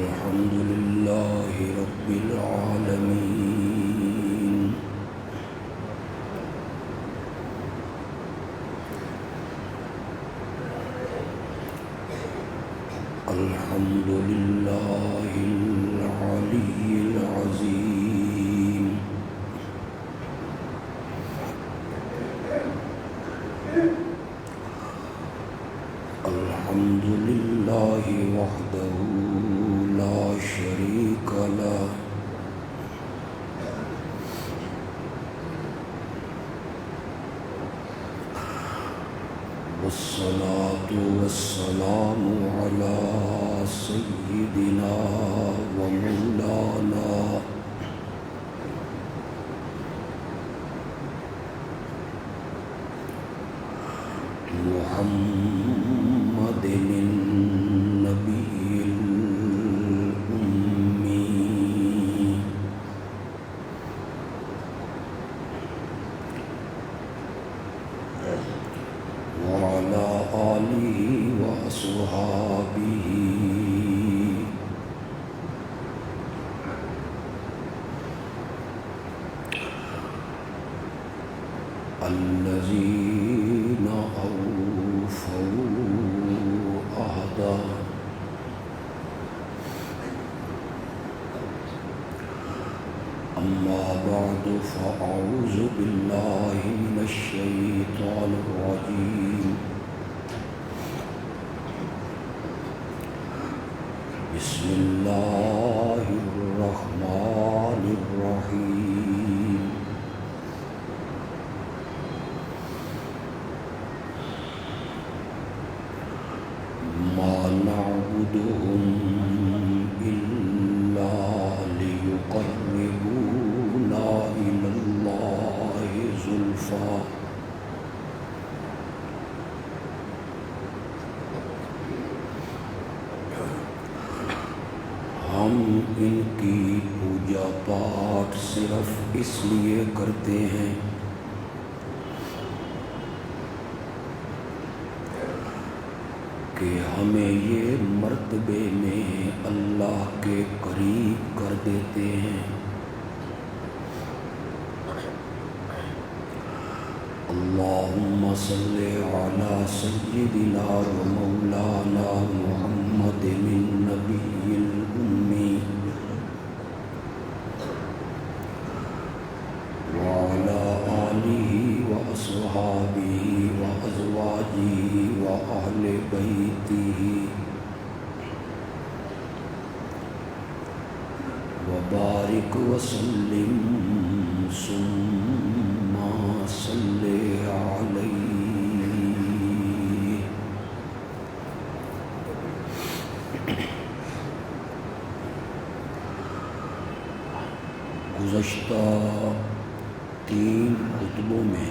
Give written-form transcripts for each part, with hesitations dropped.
الحمد لله رب العالمين الحمد لله العلي العظيم الحمد لله وحده لا شريك له والصلاة والسلام على سيدنا ومولانا محمد النبي الأمي وعلى آله وأصحابه الذين أوفوا عهدا أما بعد فأعوذ بالله من الشيطان الرجيم بسم الله الرحمن الرحيم ما نعبدهم إلا ليقربونا إلى الله زلفى ہم ان کی پوجا پاٹ صرف اس لیے کرتے ہیں کہ ہمیں یہ مرتبے میں اللہ کے قریب کر دیتے ہیں اللہم صلی علی سیدنا و مولانا محمد النبی الأمی وعلى آلہ وأصحابہ وأزواجہ وأہل بیتہ وبارک وسلم ثم صلی علیہ گزشتہ 3 خطبوں میں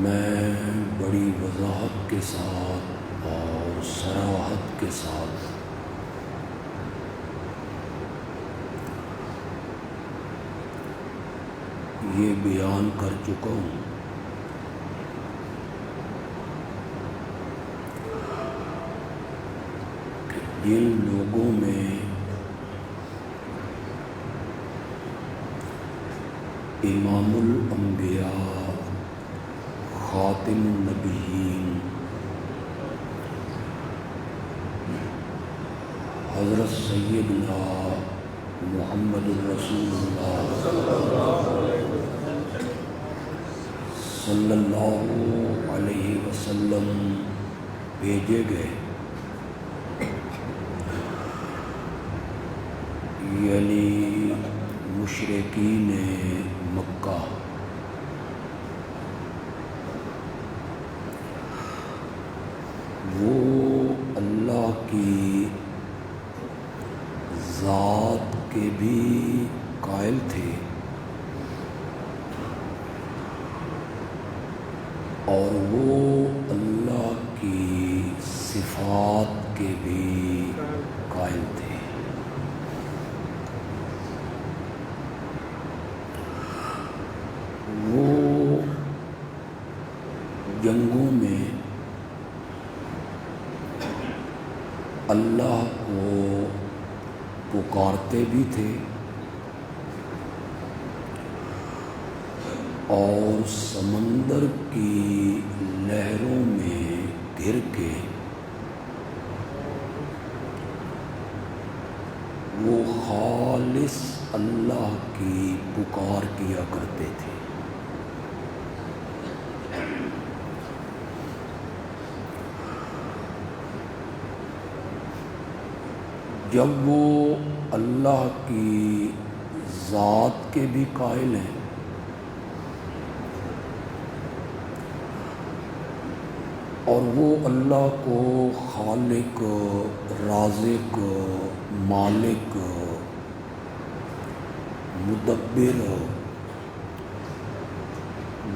میں بڑی وضاحت کے ساتھ اور صراحت کے ساتھ یہ بیان کر چکا ہوں کہ جن لوگوں میں امام الانبیاء خاتم النبیین حضرت سیدنا محمد الرسول اللہ صلی اللہ علیہ وسلم بھیجے گئے یعنی مشرکین مکہ وہ اللہ کی ذات کے بھی قائل تھے اور وہ اللہ کی صفات کے بھی قائل تھے وہ جنگوں میں اللہ کو پکارتے بھی تھے اور سمندر کی لہروں میں گر کے وہ خالص اللہ کی پکار کیا کرتے تھے۔ جب وہ اللہ کی ذات کے بھی قائل ہیں اور وہ اللہ کو خالق، رازق، مالک، مدبر،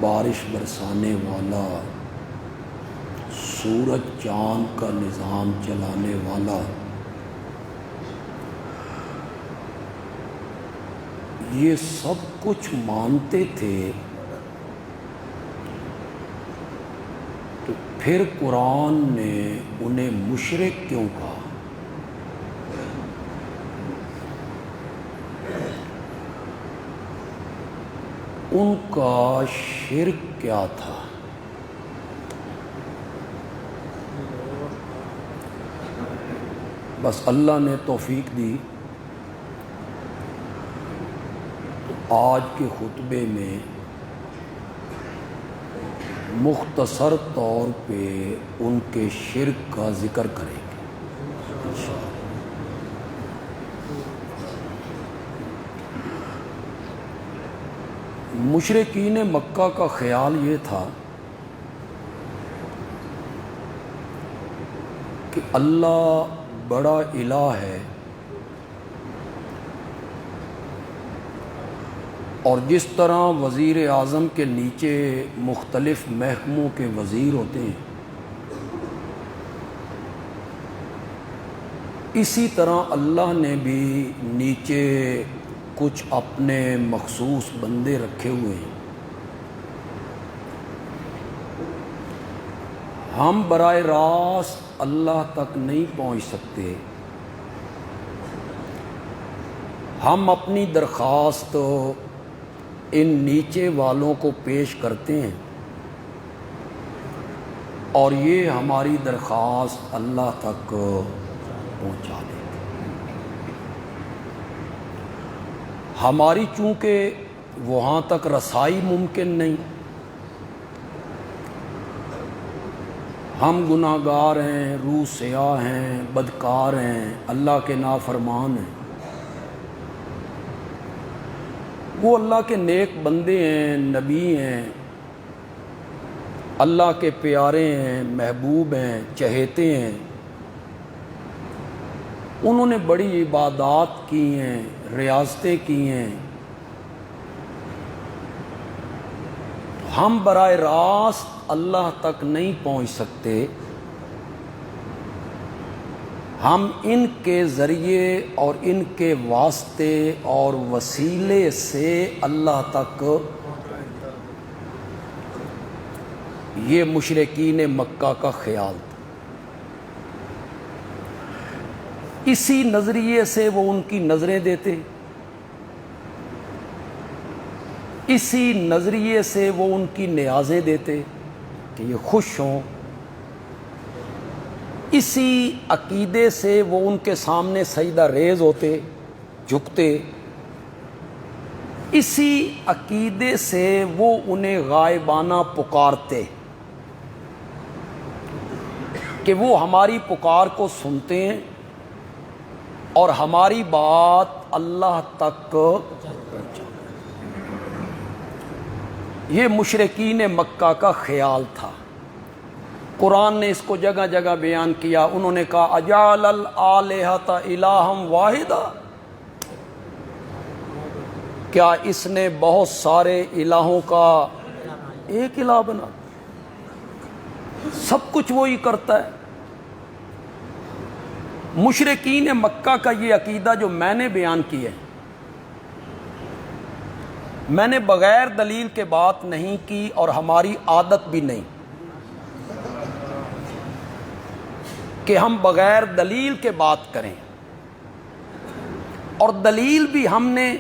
بارش برسانے والا، سورج چاند کا نظام چلانے والا، یہ سب کچھ مانتے تھے، تو پھر قرآن نے انہیں مشرک کیوں کہا؟ ان کا شرک کیا تھا؟ بس اللہ نے توفیق دی تو آج کے خطبے میں مختصر طور پہ ان کے شرک کا ذکر کریں گے انشاءاللہ۔ مشرکین مکہ کا خیال یہ تھا کہ اللہ بڑا الہ ہے اور جس طرح وزیر اعظم کے نیچے مختلف محکموں کے وزیر ہوتے ہیں، اسی طرح اللہ نے بھی نیچے کچھ اپنے مخصوص بندے رکھے ہوئے ہیں۔ ہم براہ راست اللہ تک نہیں پہنچ سکتے، ہم اپنی درخواست ان نیچے والوں کو پیش کرتے ہیں اور یہ ہماری درخواست اللہ تک پہنچا دیتے۔ ہماری چونکہ وہاں تک رسائی ممکن نہیں، ہم گناہ گار ہیں، روح سیاہ ہیں، بدکار ہیں، اللہ کے نافرمان ہیں۔ وہ اللہ کے نیک بندے ہیں، نبی ہیں، اللہ کے پیارے ہیں، محبوب ہیں، چہیتے ہیں، انہوں نے بڑی عبادات کی ہیں، ریاضتیں کی ہیں، ہم براہ راست اللہ تک نہیں پہنچ سکتے، ہم ان کے ذریعے اور ان کے واسطے اور وسیلے سے اللہ تک، یہ مشرکین مکہ کا خیال تھا۔ اسی نظریے سے وہ ان کی نظریں دیتے، اسی نظریے سے وہ ان کی نیازیں دیتے کہ یہ خوش ہوں، اسی عقیدے سے وہ ان کے سامنے سجدہ ریز ہوتے، جھکتے، اسی عقیدے سے وہ انہیں غائبانہ پکارتے کہ وہ ہماری پکار کو سنتے ہیں اور ہماری بات اللہ تک، یہ مشرکین مکہ کا خیال تھا۔ قرآن نے اس کو جگہ جگہ بیان کیا، انہوں نے کہا اجعل الآلہۃ الہا واحدا، کیا اس نے بہت سارے الہوں کا ایک الہ بنا؟ سب کچھ وہی کرتا ہے۔ مشرکین مکہ کا یہ عقیدہ جو میں نے بیان کیا ہے، میں نے بغیر دلیل کے بات نہیں کی اور ہماری عادت بھی نہیں۔ کہ ہم بغیر دلیل کے بات کریں، اور دلیل بھی ہم نے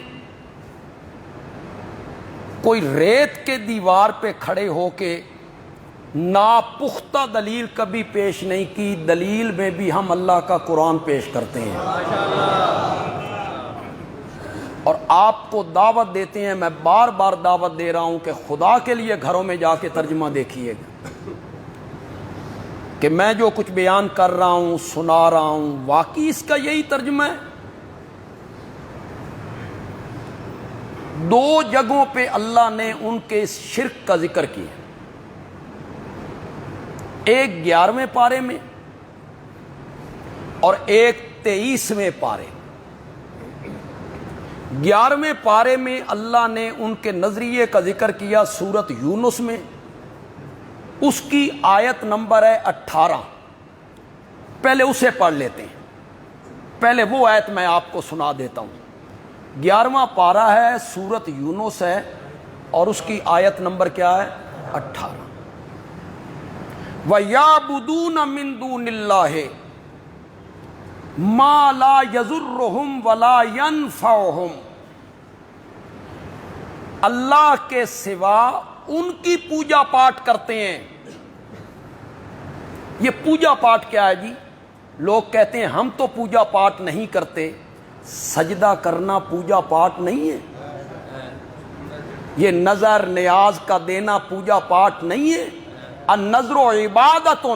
کوئی ریت کے دیوار پہ کھڑے ہو کے ناپختہ دلیل کبھی پیش نہیں کی۔ دلیل میں بھی ہم اللہ کا قرآن پیش کرتے ہیں، اور آپ کو دعوت دیتے ہیں، میں بار بار دعوت دے رہا ہوں کہ خدا کے لیے گھروں میں جا کے ترجمہ دیکھیے گا کہ میں جو کچھ بیان کر رہا ہوں، سنا رہا ہوں، واقعی اس کا یہی ترجمہ ہے۔ دو جگہوں پہ اللہ نے ان کے اس شرک کا ذکر کیا، ایک 11ویں پارے میں اور ایک 23ویں پارے۔ 11ویں پارے میں اللہ نے ان کے نظریے کا ذکر کیا سورت یونس میں، اس کی آیت نمبر ہے 18۔ پہلے اسے پڑھ لیتے ہیں، پہلے وہ آیت میں آپ کو سنا دیتا ہوں۔ 11واں پارہ ہے، سورت یونس ہے، اور اس کی آیت نمبر کیا ہے؟ 18۔ وَيَعْبُدُونَ مِن دُونِ اللَّهِ مَا لَا يَضُرُّهُمْ وَلَا يَنفَعُهُمْ، اللہ کے سوا ان کی پوجا پاٹ کرتے ہیں۔ یہ پوجا پاٹ کیا ہے جی؟ لوگ کہتے ہیں ہم تو پوجا پاٹ نہیں کرتے۔ سجدہ کرنا پوجا پاٹ نہیں ہے، یہ نظر نیاز کا دینا پوجا پاٹ نہیں ہے۔ النظر عبادت،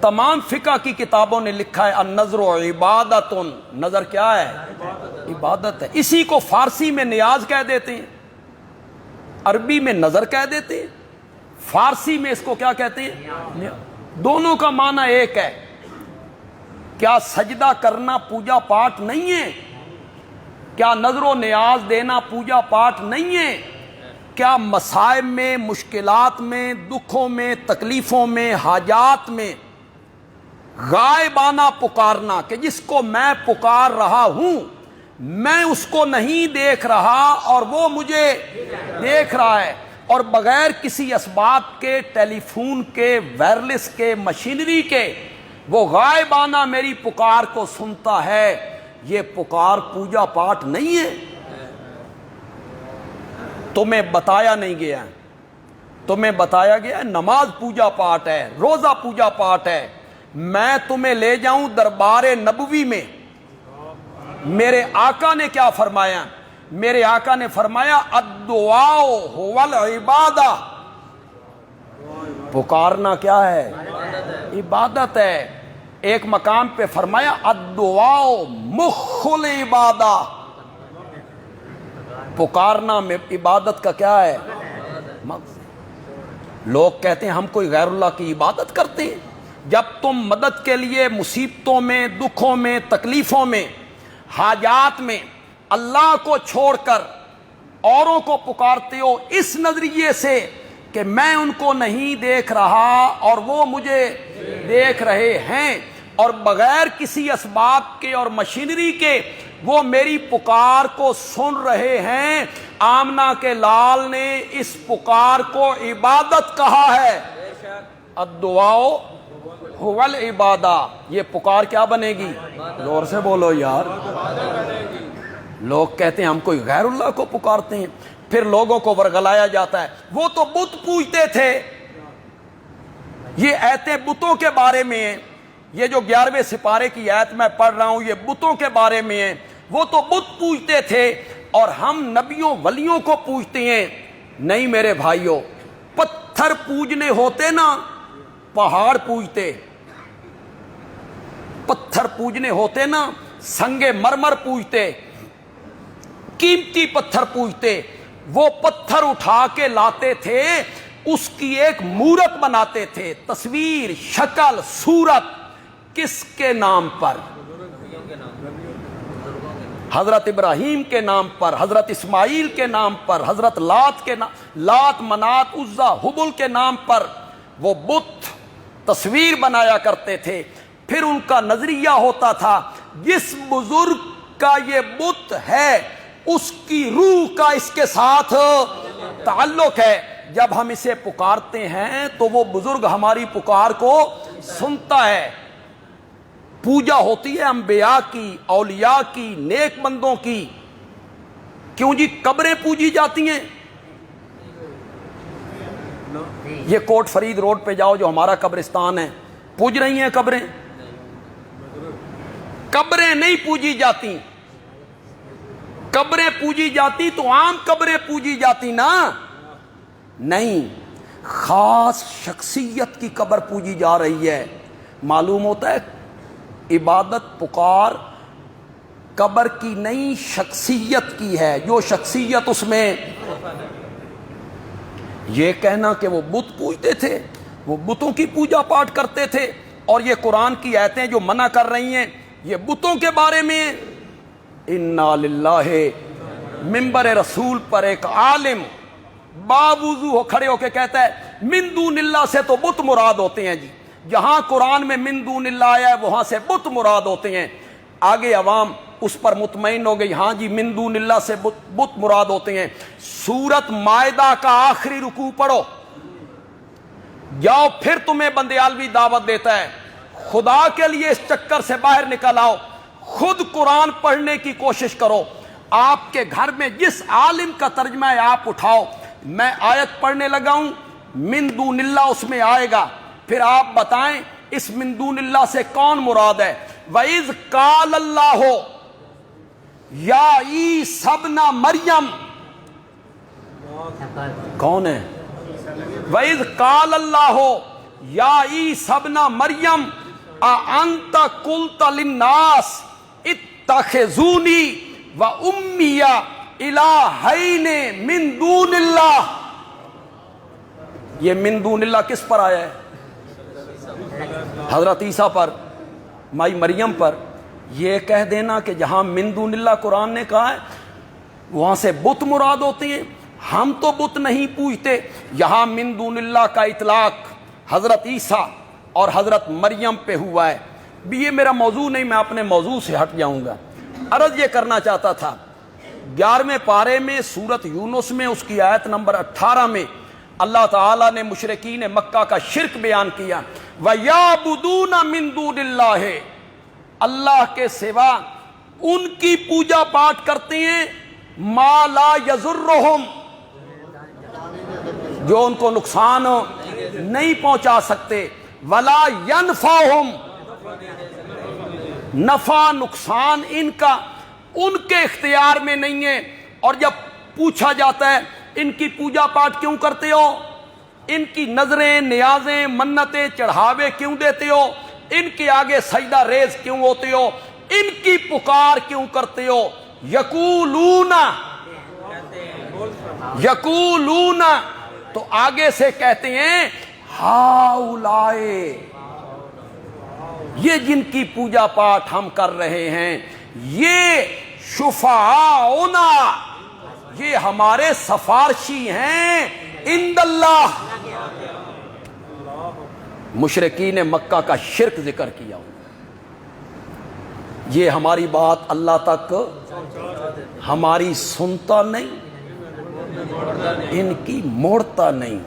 تمام فقہ کی کتابوں نے لکھا ہے النظر عبادت، نظر کیا ہے؟ عبادت ہے۔ اسی کو فارسی میں نیاز کہہ دیتے ہیں، عربی میں نظر کہہ دیتے ہیں، فارسی میں اس کو کیا کہتے ہیں؟ دونوں کا معنی ایک ہے۔ کیا سجدہ کرنا پوجا پاٹ نہیں ہے؟ کیا نظر و نیاز دینا پوجا پاٹ نہیں ہے؟ کیا مصائب میں، مشکلات میں، دکھوں میں، تکلیفوں میں، حاجات میں غائبانہ پکارنا کہ جس کو میں پکار رہا ہوں میں اس کو نہیں دیکھ رہا اور وہ مجھے دیکھ رہا ہے، اور بغیر کسی اسباب کے، ٹیلی فون کے، وائرلیس کے، مشینری کے وہ غائبانہ میری پکار کو سنتا ہے، یہ پکار پوجا پاٹ نہیں ہے؟ تمہیں بتایا نہیں گیا، تمہیں بتایا گیا نماز پوجا پاٹ ہے، روزہ پوجا پاٹ ہے۔ میں تمہیں لے جاؤں دربار نبوی میں، میرے آقا نے کیا فرمایا؟ میرے آقا نے فرمایا الدعاء هو العبادہ، پکارنا کیا ہے؟ عبادت ہے۔ ایک مقام پہ فرمایا الدعاء مخ العبادہ، پکارنا میں عبادت کا کیا ہے؟ لوگ کہتے ہیں ہم کوئی غیر اللہ کی عبادت کرتے ہیں۔ جب تم مدد کے لیے مصیبتوں میں، دکھوں میں، تکلیفوں میں، حاجات میں اللہ کو چھوڑ کر اوروں کو پکارتے ہو اس نظریے سے کہ میں ان کو نہیں دیکھ رہا اور وہ مجھے دیکھ رہے ہیں، اور بغیر کسی اسباب کے اور مشینری کے وہ میری پکار کو سن رہے ہیں، آمنہ کے لال نے اس پکار کو عبادت کہا ہے۔ الدعاء هو العبادہ، یہ پکار کیا بنے گی؟ زور سے بولو یار۔ لوگ کہتے ہیں ہم کوئی غیر اللہ کو پکارتے ہیں، پھر لوگوں کو ورگلایا جاتا ہے وہ تو بت پوجتے تھے۔ یہ ایتیں بتوں کے بارے میں ہیں، یہ جو 11ویں سپارے کی آیت میں پڑھ رہا ہوں یہ بتوں کے بارے میں ہیں۔ وہ تو بت پوجتے تھے اور ہم نبیوں ولیوں کو پوجتے ہیں۔ نہیں میرے بھائیوں، پتھر پوجنے ہوتے نا پہاڑ پوجتے، پتھر پوجنے ہوتے نا سنگ مرمر پوجتے، قیمتی پتھر پوجتے۔ وہ پتھر اٹھا کے لاتے تھے، اس کی ایک مورت بناتے تھے، تصویر، شکل، صورت، کس کے نام پر؟ حضرت ابراہیم کے نام پر، حضرت اسماعیل کے نام پر، حضرت لات کے نام، لات، منات، عزا، حبل کے نام پر وہ بت تصویر بنایا کرتے تھے۔ پھر ان کا نظریہ ہوتا تھا جس بزرگ کا یہ بت ہے اس کی روح کا اس کے ساتھ تعلق ہے، جب ہم اسے پکارتے ہیں تو وہ بزرگ ہماری پکار کو سنتا ہے. پوجا ہوتی ہے انبیاء کی, اولیاء کی, نیک بندوں کی. کیوں جی قبریں پوجی جاتی ہیں؟ یہ کوٹ فرید روڈ پہ جاؤ جو ہمارا قبرستان ہے, پوج رہی ہیں قبریں؟ قبریں نہیں پوجی جاتی. قبریں پوجی جاتی تو عام قبریں پوجی جاتی نا, نہیں, خاص شخصیت کی قبر پوجی جا رہی ہے. معلوم ہوتا ہے عبادت پکار قبر کی نہیں شخصیت کی ہے, جو شخصیت اس میں. یہ کہنا کہ وہ بت پوجتے تھے, وہ بتوں کی پوجا پاٹ کرتے تھے, اور یہ قرآن کی آیتیں جو منع کر رہی ہیں یہ بتوں کے بارے میں. انا للہ. منبر رسول پر ایک عالم باوضو ہو کھڑے ہو کے کہتا ہے من دون اللہ سے تو بت مراد ہوتے ہیں جی, جہاں قرآن میں من دون اللہ آیا ہے وہاں سے بت مراد ہوتے ہیں. آگے عوام اس پر مطمئن ہو گئی, ہاں جی من دون اللہ سے بت مراد ہوتے ہیں. سورت مائدہ کا آخری رکوع پڑھو, جاؤ پھر تمہیں بندیالوی دعوت دیتا ہے. خدا کے لیے اس چکر سے باہر نکل آؤ, خود قرآن پڑھنے کی کوشش کرو. آپ کے گھر میں جس عالم کا ترجمہ ہے آپ اٹھاؤ, میں آیت پڑھنے لگا ہوں من دون اللہ اس میں آئے گا, پھر آپ بتائیں اس من دون اللہ سے کون مراد ہے. وَإِذْ قَالَ اللَّهُ یا عیسیٰ ابن مریم, کون ہے؟ وَإِذْ قَالَ اللَّهُ یا عیسیٰ ابن مریم اَأَنْتَ قُلْتَ لِلنَّاسِ اتَّخِذُونِي وَأُمِّيَ إِلَٰهَيْنِ مِن دُونِ اللَّهِ. یہ من دون اللہ کس پر آیا ہے؟ حضرت عیسیٰ پر, مائی مریم پر. یہ کہہ دینا کہ جہاں من دون اللہ قرآن نے کہا ہے وہاں سے بت مراد ہوتے ہیں, ہم تو بت نہیں پوجتے. یہاں من دون اللہ کا اطلاق حضرت عیسیٰ اور حضرت مریم پہ ہوا ہے. بھی یہ میرا موضوع نہیں, میں اپنے موضوع سے ہٹ جاؤں گا. عرض یہ کرنا چاہتا تھا 11ویں پارے میں سورت یونس میں اس کی آیت نمبر 18 میں اللہ تعالیٰ نے مشرکین مکہ کا شرک بیان کیا. وَيَعْبُدُونَ مِن دُونِ اللَّهِ, اللہ کے سوا ان کی پوجا پاٹ کرتے ہیں ما لا یضرہم, جو ان کو نقصان نہیں پہنچا سکتے, ولا ینفعہم, نفع نقصان ان کا ان کے اختیار میں نہیں ہے. اور جب پوچھا جاتا ہے ان کی پوجا پاٹ کیوں کرتے ہو, ان کی نظریں نیازیں منتیں چڑھاوے کیوں دیتے ہو, ان کے آگے سجدہ ریز کیوں ہوتے ہو, ان کی پکار کیوں کرتے ہو. یقولون تو آگے سے کہتے ہیں ہاؤلائے, یہ جن کی پوجا پاٹ ہم کر رہے ہیں یہ شفعاؤنا, یہ ہمارے سفارشی ہیں عند اللہ. مشرکین مکہ کا شرک ذکر کیا. یہ ہماری بات اللہ تک ہماری سنتا نہیں, ان کی موڑتا نہیں.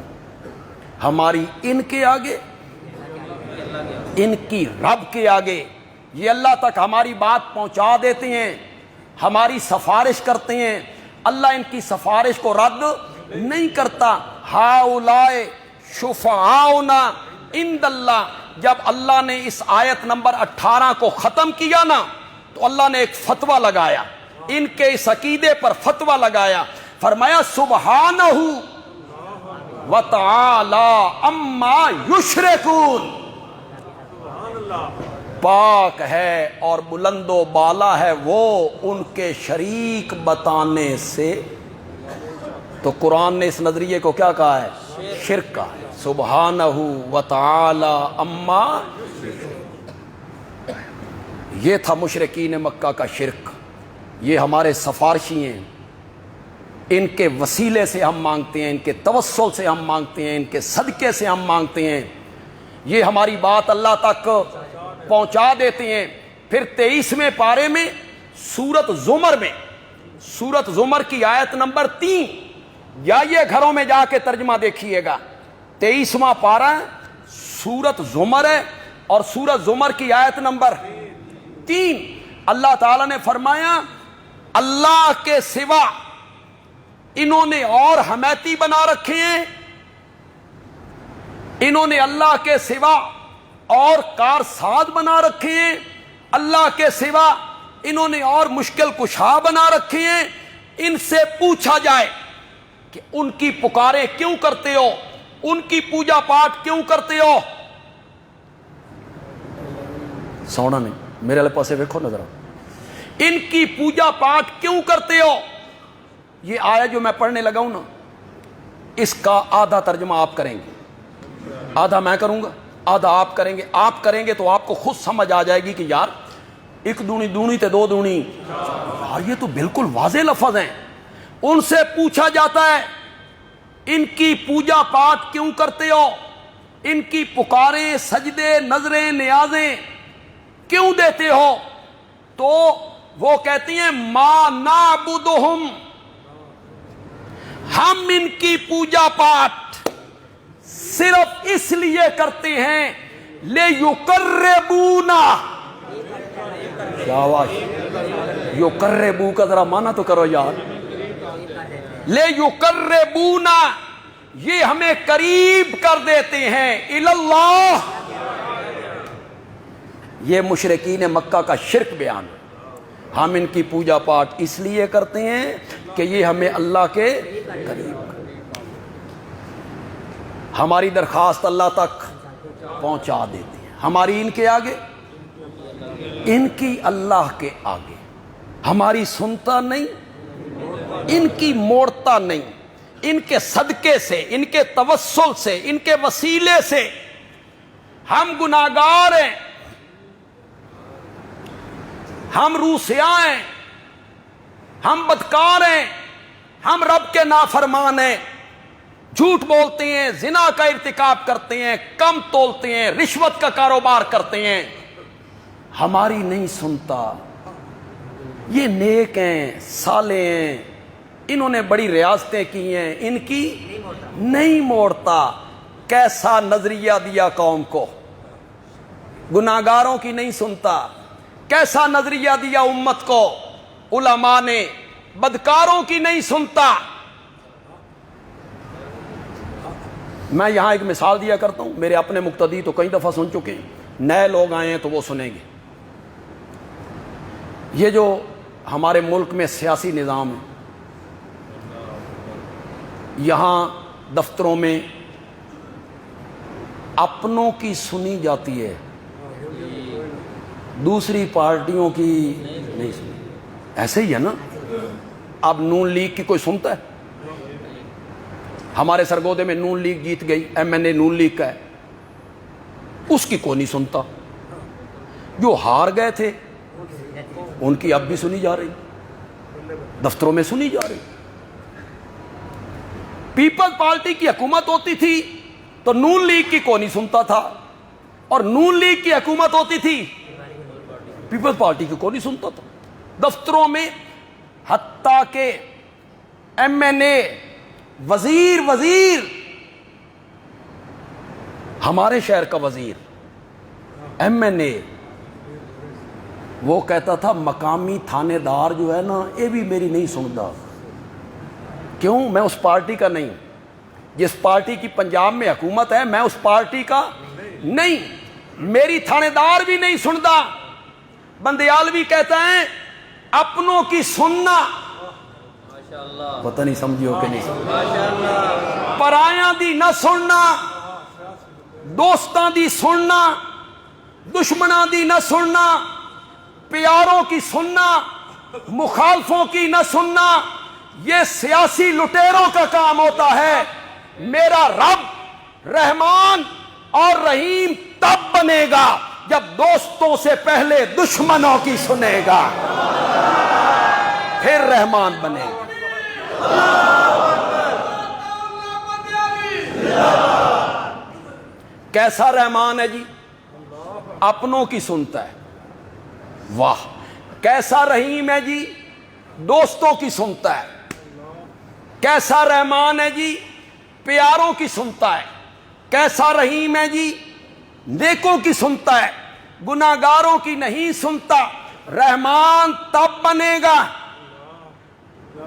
ہماری ان کے آگے, ان کی رب کے آگے یہ اللہ تک ہماری بات پہنچا دیتے ہیں, ہماری سفارش کرتے ہیں. اللہ ان کی سفارش کو رد نہیں کرتا. ہاؤلائے شفعاؤنا عند اللہ. جب اللہ نے اس آیت نمبر 18 کو ختم کیا نا تو اللہ نے ایک فتویٰ لگایا, ان کے اس عقیدے پر فتویٰ لگایا. فرمایا سبحانہ وتعالی اما یشرکون, پاک ہے اور بلند و بالا ہے وہ ان کے شریک بتانے سے. تو قرآن نے اس نظریے کو کیا کہا ہے؟ شرک کا. سبحانہ وتعالی اما, یہ تھا مشرکین مکہ کا شرک. یہ ہمارے سفارشی ہیں, ان کے وسیلے سے ہم مانگتے ہیں, ان کے توسل سے ہم مانگتے ہیں, ان کے صدقے سے ہم مانگتے ہیں. یہ ہماری بات اللہ تک پہنچا دیتے ہیں. پھر 23ویں پارے میں سورت زمر میں, سورت زمر کی آیت نمبر 3, جائیے گھروں میں جا کے ترجمہ دیکھیے گا. 23واں پارہ سورت زمر ہے, اور سورہ زمر کی آیت نمبر 3 اللہ تعالیٰ نے فرمایا اللہ کے سوا انہوں نے اور حمیتی بنا رکھے ہیں، انہوں نے اللہ کے سوا اور کارساز بنا رکھے ہیں، اللہ کے سوا انہوں نے اور مشکل کشا بنا رکھے ہیں۔ ان سے پوچھا جائے کہ ان کی پکاریں کیوں کرتے ہو، ان کی پوجا پاٹ کیوں کرتے ہو؟ سونا نہیں، میرے والے پاسے دیکھو نظر، ان کی پوجا پاٹ کیوں کرتے ہو؟ یہ آیا جو میں پڑھنے لگا ہوں نا، اس کا آدھا ترجمہ آپ کریں گے، آدھا میں کروں گا، آدھا آپ کریں گے۔ آپ کریں گے تو آپ کو خود سمجھ آ جائے گی کہ یار ایک دونی دونی تے دو دونی، یار یہ تو بالکل واضح لفظ ہیں۔ ان سے پوچھا جاتا ہے ان کی پوجا پاٹ کیوں کرتے ہو، ان کی پکاریں سجدے نظریں نیازیں کیوں دیتے ہو؟ تو وہ کہتی ہیں ما نعبدہم، ہم ان کی پوجا پاٹ صرف اس لیے کرتے ہیں لیقربونا، شاباش، یقربو کا ذرا مانا تو کرو یار، لیقربونا، یہ ہمیں قریب کر دیتے ہیں اللہ۔ یہ مشرکین مکہ کا شرک بیان، ہم ان کی پوجا پاٹ اس لیے کرتے ہیں کہ یہ ہمیں اللہ کے قریب، ہماری درخواست اللہ تک پہنچا دیتے ہیں، ہماری ان کے آگے، ان کی اللہ کے آگے، ہماری سنتا نہیں، ان کی موڑتا نہیں، ان کے صدقے سے، ان کے توسل سے، ان کے وسیلے سے ہم گناہگار ہیں، ہم روسیاں ہیں، ہم بدکار ہیں، ہم رب کے نافرمان ہیں، جھوٹ بولتے ہیں، زنا کا ارتکاب کرتے ہیں، کم تولتے ہیں، رشوت کا کاروبار کرتے ہیں، ہماری نہیں سنتا۔ یہ نیک ہیں، صالح ہیں، انہوں نے بڑی ریاستیں کی ہیں، ان کی نہیں موڑتا۔ کیسا نظریہ دیا قوم کو، گناہگاروں کی نہیں سنتا۔ کیسا نظریہ دیا امت کو علماء نے، بدکاروں کی نہیں سنتا۔ میں یہاں ایک مثال دیا کرتا ہوں، میرے اپنے مقتدی تو کئی دفعہ سن چکے ہیں، نئے لوگ آئے ہیں تو وہ سنیں گے۔ یہ جو ہمارے ملک میں سیاسی نظام ہے، یہاں دفتروں میں اپنوں کی سنی جاتی ہے، دوسری پارٹیوں کی نہیں سنی۔ ایسے ہی ہے نا؟ اب نون لیگ کی کوئی سنتا ہے؟ ہمارے سرگودے میں نون لیگ جیت گئی، ایم این اے نون لیگ کا ہے، اس کی کوئی نہیں سنتا۔ جو ہار گئے تھے ان کی اب بھی سنی جا رہی، دفتروں میں سنی جا رہی۔ پیپل پارٹی کی حکومت ہوتی تھی تو نون لیگ کی کوئی نہیں سنتا تھا، اور نون لیگ کی حکومت ہوتی تھی پیپل پارٹی کی کوئی نہیں سنتا تھا۔ دفتروں میں حتیٰ کہ ایم این اے، وزیر ہمارے شہر کا وزیر، ایم این اے، وہ کہتا تھا مقامی تھانے دار جو ہے نا یہ بھی میری نہیں سنتا۔ کیوں؟ میں اس پارٹی کا نہیں، جس پارٹی کی پنجاب میں حکومت ہے میں اس پارٹی کا نہیں، میری تھانے دار بھی نہیں سنتا۔ بندیالوی کہتا ہے اپنوں کی سننا، پتہ نہیں سمجھو کہ نہیں، پرایاں دی نہ سننا، دوستاں دی سننا، دشمناں دی نہ سننا، پیاروں کی سننا، مخالفوں کی نہ سننا، یہ سیاسی لٹیروں کا کام ہوتا ہے۔ میرا رب رحمان اور رحیم تب بنے گا جب دوستوں سے پہلے دشمنوں کی سنے گا، پھر رحمان بنے گا۔ کیسا رحمان ہے جی؟ اپنوں کی سنتا ہے، واہ۔ کیسا رحیم ہے جی؟ دوستوں کی سنتا ہے۔ کیسا رحمان ہے جی؟ پیاروں کی سنتا ہے۔ کیسا رحیم ہے جی؟ نیکوں کی سنتا ہے، گناہگاروں کی نہیں سنتا۔ رحمان تب بنے گا،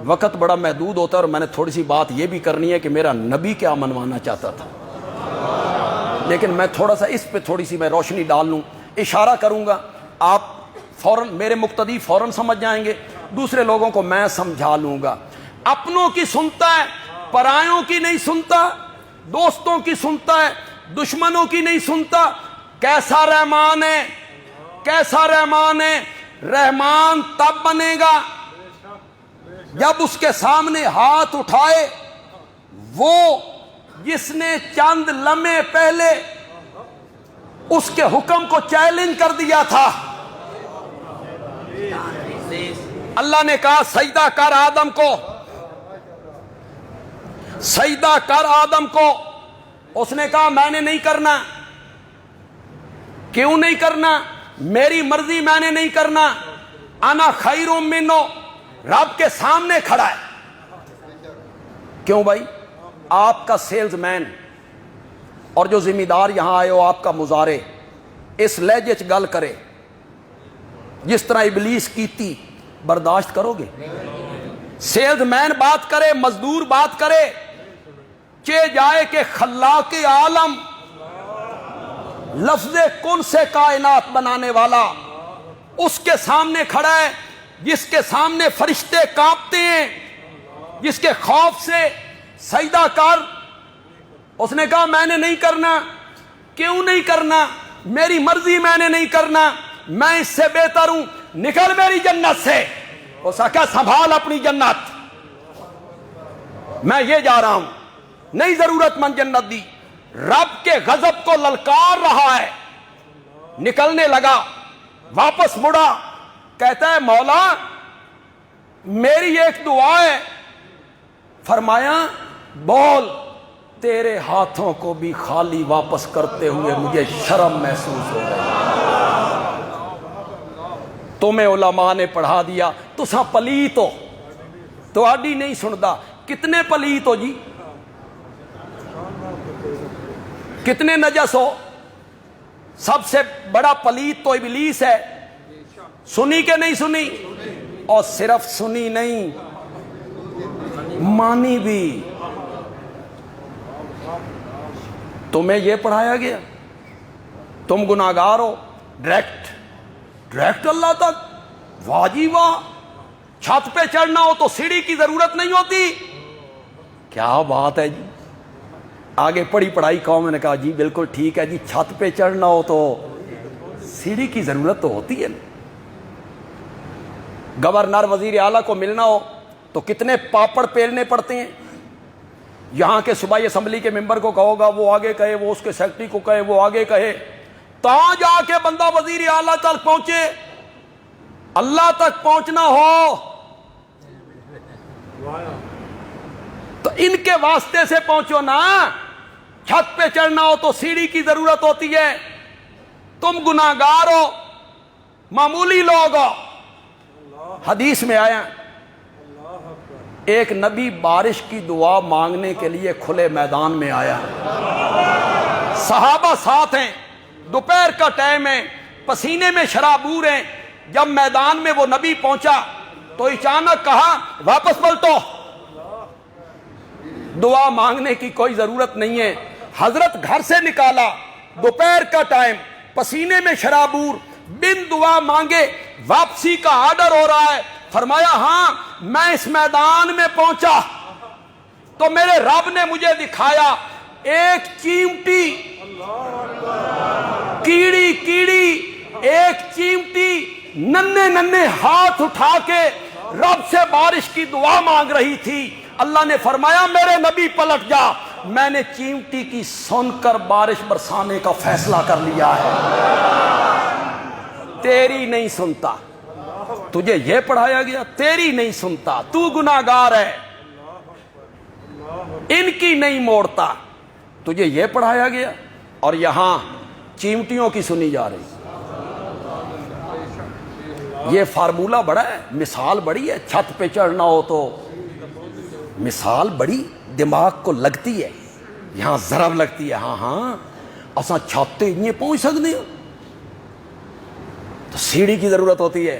وقت بڑا محدود ہوتا ہے، اور میں نے تھوڑی سی بات یہ بھی کرنی ہے کہ میرا نبی کیا منوانا چاہتا تھا، لیکن میں تھوڑا سا اس پہ تھوڑی سی میں روشنی ڈال لوں، اشارہ کروں گا، آپ فوراً میرے مقتدی فوراً سمجھ جائیں گے، دوسرے لوگوں کو میں سمجھا لوں گا۔ اپنوں کی سنتا ہے، پرایوں کی نہیں سنتا، دوستوں کی سنتا ہے، دشمنوں کی نہیں سنتا۔ کیسا رحمان ہے، کیسا رحمان ہے؟ رحمان تب بنے گا جب اس کے سامنے ہاتھ اٹھائے وہ جس نے چند لمحے پہلے اس کے حکم کو چیلنج کر دیا تھا۔ اللہ نے کہا سجدہ کر آدم کو، سجدہ کر آدم کو، اس نے کہا میں نے نہیں کرنا۔ کیوں نہیں کرنا؟ میری مرضی، میں نے نہیں کرنا۔ انا خیر منہ، رب کے سامنے کھڑا ہے۔ کیوں بھائی؟ آپ کا سیلز مین اور جو ذمہ دار یہاں آئے ہو، آپ کا مزارے اس لہجے چ گل کرے جس طرح ابلیس کیتی، برداشت کرو گے؟ سیلز مین بات کرے، مزدور بات کرے، چے جائے کہ خلاق عالم، لفظ کن سے کائنات بنانے والا اس کے سامنے کھڑا ہے، جس کے سامنے فرشتے کانپتے ہیں، جس کے خوف سے سجدہ کر۔ اس نے کہا میں نے نہیں کرنا۔ کیوں نہیں کرنا؟ میری مرضی، میں نے نہیں کرنا، میں اس سے بہتر ہوں، نکل میری جنت سے۔ اس نے کہا سنبھال اپنی جنت، میں یہ جا رہا ہوں، نہیں ضرورت مند جنت دی۔ رب کے غضب کو للکار رہا ہے، نکلنے لگا، واپس مڑا، کہتا ہے مولا میری ایک دعا ہے۔ فرمایا بول۔ تیرے ہاتھوں کو بھی خالی واپس کرتے ہوئے مجھے شرم محسوس ہو گئی۔ تمہیں علماء نے پڑھا دیا، تساں پلیت ہو، تہاڈی نہیں سندا۔ کتنے پلیت ہو جی؟ کتنے نجس ہو؟ سب سے بڑا پلیت تو ابلیس ہے۔ سنی کہ نہیں سنی؟ اور صرف سنی نہیں، مانی بھی۔ تمہیں یہ پڑھایا گیا، تم گناہگار ہو، ڈائریکٹ اللہ تک، واہ جی واہ، چھت پہ چڑھنا ہو تو سیڑھی کی ضرورت نہیں ہوتی۔ کیا بات ہے جی! آگے پڑھی پڑھائی قوم نے کہا جی بالکل ٹھیک ہے جی، چھت پہ چڑھنا ہو تو سیڑھی کی ضرورت تو ہوتی ہے نا۔ گورنر وزیر اعلیٰ کو ملنا ہو تو کتنے پاپڑ پیلنے پڑتے ہیں۔ یہاں کے صوبائی اسمبلی کے ممبر کو کہو گا، وہ آگے کہے، وہ اس کے سیکرٹری کو کہے، وہ آگے کہے، تاں جا کے بندہ وزیر اعلیٰ تک پہنچے۔ اللہ تک پہنچنا ہو تو ان کے واسطے سے پہنچو نا۔ چھت پہ چڑھنا ہو تو سیڑھی کی ضرورت ہوتی ہے۔ تم گناہگار ہو، معمولی لوگ ہو۔ حدیث میں آیا ایک نبی بارش کی دعا مانگنے کے لیے کھلے میدان میں آیا، صحابہ ساتھ ہیں، دوپہر کا ٹائم ہے، پسینے میں شرابور ہیں۔ جب میدان میں وہ نبی پہنچا تو اچانک کہا واپس پلٹو، دعا مانگنے کی کوئی ضرورت نہیں ہے۔ حضرت گھر سے نکالا، دوپہر کا ٹائم، پسینے میں شرابور، بن دعا مانگے واپسی کا آرڈر ہو رہا ہے۔ فرمایا ہاں میں اس میدان میں پہنچا تو میرے رب نے مجھے دکھایا ایک چیمٹی، کیڑی ایک چیمٹی ننھے ہاتھ اٹھا کے رب سے بارش کی دعا مانگ رہی تھی۔ اللہ نے فرمایا میرے نبی پلٹ جا، میں نے چیمٹی کی سن کر بارش برسانے کا فیصلہ کر لیا ہے۔ تیری نہیں سنتا، تجھے یہ پڑھایا گیا، تیری نہیں سنتا، تو گناہگار ہے، ان کی نہیں موڑتا، تجھے یہ پڑھایا گیا، اور یہاں چیمٹیوں کی سنی جا رہی۔ یہ فارمولہ بڑا ہے، مثال بڑی ہے۔ چھت پہ چڑھنا ہو تو مثال بڑی دماغ کو لگتی ہے، یہاں ضرب لگتی ہے، ہاں ہاں۔ اساں چھت تے انہیں پہنچ سکتے ہیں؟ تو سیڑھی کی ضرورت ہوتی ہے۔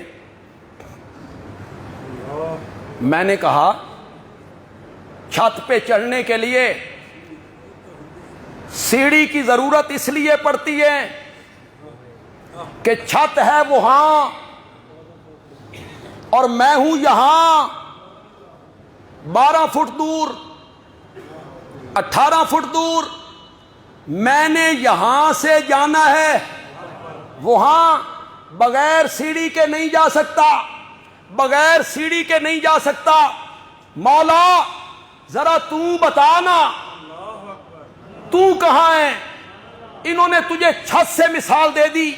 میں نے کہا چھت پہ چڑھنے کے لیے سیڑھی کی ضرورت اس لیے پڑتی ہے کہ چھت ہے وہاں اور میں ہوں یہاں، 12 فٹ دور، 18 فٹ دور، میں نے یہاں سے جانا ہے، وہاں بغیر سیڑھی کے نہیں جا سکتا، بغیر سیڑھی کے نہیں جا سکتا۔ مولا ذرا تو بتانا تو کہاں ہے؟ انہوں نے تجھے چھت سے مثال دے دی،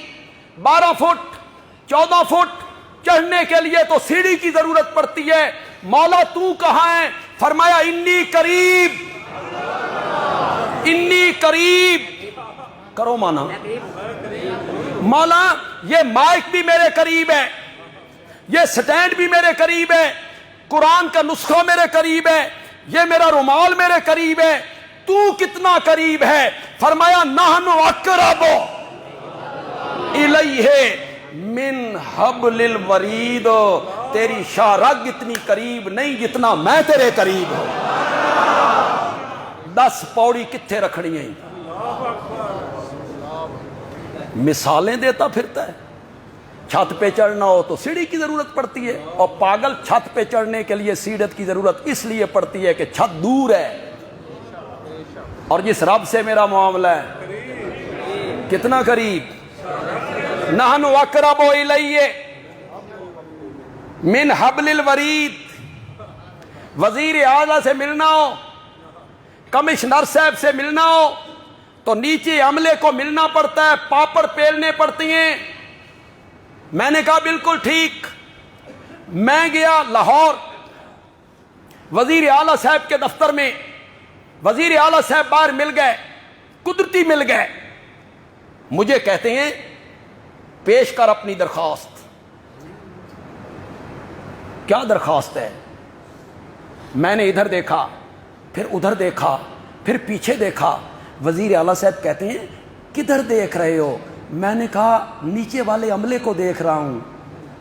12 فٹ 14 فٹ چڑھنے کے لیے تو سیڑھی کی ضرورت پڑتی ہے، مولا تو کہاں ہے؟ فرمایا انی قریب، انی قریب، کرو مانا، مولا یہ مائک بھی میرے قریب ہے، یہ سٹینڈ بھی میرے قریب ہے، قرآن کا نسخہ میرے قریب ہے، یہ میرا رومال میرے قریب ہے، تو کتنا قریب ہے؟ فرمایا نحن اقرب الیہ من حبل الورید، تیری شاہ رگ اتنی قریب نہیں جتنا میں تیرے قریب ہوں۔ 10 پوڑی کتھے رکھنی ہیں؟ مثالیں دیتا پھرتا ہے۔ چھت پہ چڑھنا ہو تو سیڑھی کی ضرورت پڑتی ہے، اور پاگل چھت پہ چڑھنے کے لیے سیڑھت کی ضرورت اس لیے پڑتی ہے کہ چھت دور ہے، اور جس رب سے میرا معاملہ ہے کتنا قریب۔ نحن اقرب الیہ من حبل الورید، وزیر اعلیٰ سے ملنا ہو، کمشنر صاحب سے ملنا ہو تو نیچے عملے کو ملنا پڑتا ہے، پاپڑ پیلنے پڑتی ہیں۔ میں نے کہا بالکل ٹھیک۔ میں گیا لاہور وزیر اعلیٰ صاحب کے دفتر میں، وزیر اعلیٰ صاحب باہر مل گئے، قدرتی مل گئے، مجھے کہتے ہیں پیش کر اپنی درخواست۔ کیا درخواست ہے؟ میں نے ادھر دیکھا، پھر ادھر دیکھا، پھر پیچھے دیکھا۔ وزیر اعلیٰ صاحب کہتے ہیں کدھر دیکھ رہے ہو؟ میں نے کہا نیچے والے عملے کو دیکھ رہا ہوں،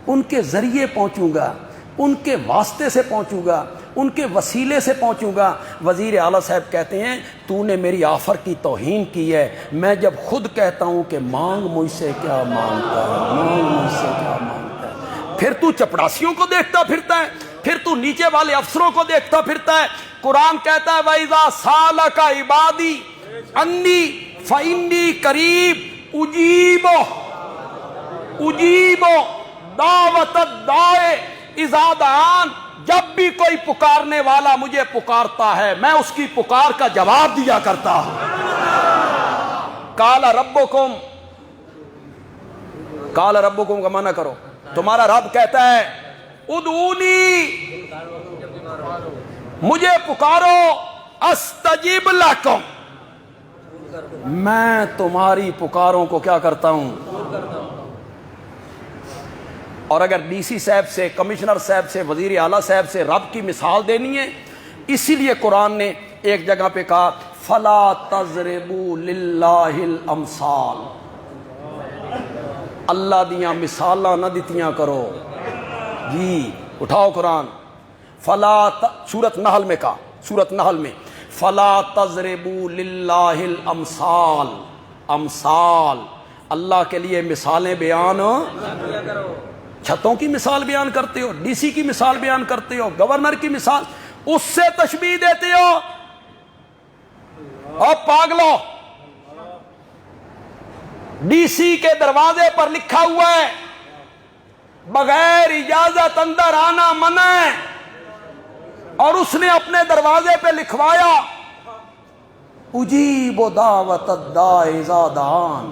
ان کے ذریعے پہنچوں گا، ان کے واسطے سے پہنچوں گا، ان کے وسیلے سے پہنچوں گا۔ وزیر اعلیٰ صاحب کہتے ہیں تو نے میری آفر کی توہین کی ہے، میں جب خود کہتا ہوں کہ مانگ مجھ سے کیا مانگتا ہے، مانگ مجھ سے کیا مانگتا ہے، پھر تو چپڑاسیوں کو دیکھتا پھرتا ہے، پھر تو نیچے والے افسروں کو دیکھتا پھرتا ہے۔ قرآن کہتا ہے وَإِذَا سَأَلَكَ عِبَادِي عَنِّي فَإِنِّي قَرِيبٌ اجیب دعوت الداع اذا دعان، جب بھی کوئی پکارنے والا مجھے پکارتا ہے میں اس کی پکار کا جواب دیا کرتا ہوں۔ قال ربکم، قال ربکم کا معنی کرو، تمہارا رب کہتا ہے ادعونی، مجھے پکارو، استجب لکم، میں تمہاری پکاروں کو کیا کرتا ہوں۔ اور اگر ڈی سی صاحب سے، کمشنر صاحب سے، وزیر اعلیٰ صاحب سے رب کی مثال دینی ہے، اسی لیے قرآن نے ایک جگہ پہ کہا فَلَا تَضْرِبُوا لِلَّهِ الْأَمْثَالَ، اللہ دیاں مثالاں نہ دتیاں کرو جی۔ اٹھاؤ قرآن، سورۃ نحل میں کہا، سورۃ نحل میں فَلَا تَضْرِبُوا لِلَّهِ الْأَمْثَالَ، امثال، اللہ کے لیے مثالیں بیان، چھتوں کی مثال بیان کرتے ہو، ڈی سی کی مثال بیان کرتے ہو، گورنر کی مثال، اس سے تشبیہ دیتے ہو، اور پاگلو ڈی سی کے دروازے پر لکھا ہوا ہے بغیر اجازت اندر آنا منع ہے، اور اس نے اپنے دروازے پہ لکھوایا اجیب دعوت الداع اذا دعان،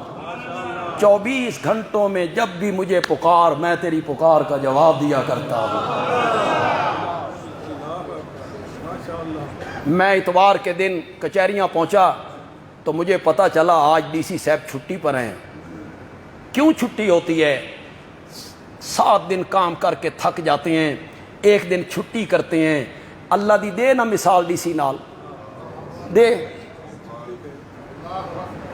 24 گھنٹوں میں جب بھی مجھے پکار میں تیری پکار کا جواب دیا کرتا ہوں۔ میں اتوار کے دن کچہریاں پہنچا تو مجھے پتا چلا آج ڈی سی صاحب چھٹی پر ہیں۔ کیوں چھٹی ہوتی ہے؟ 7 دن کام کر کے تھک جاتے ہیں، ایک دن چھٹی کرتے ہیں۔ اللہ دی دے نا مثال ڈی سی نال دے،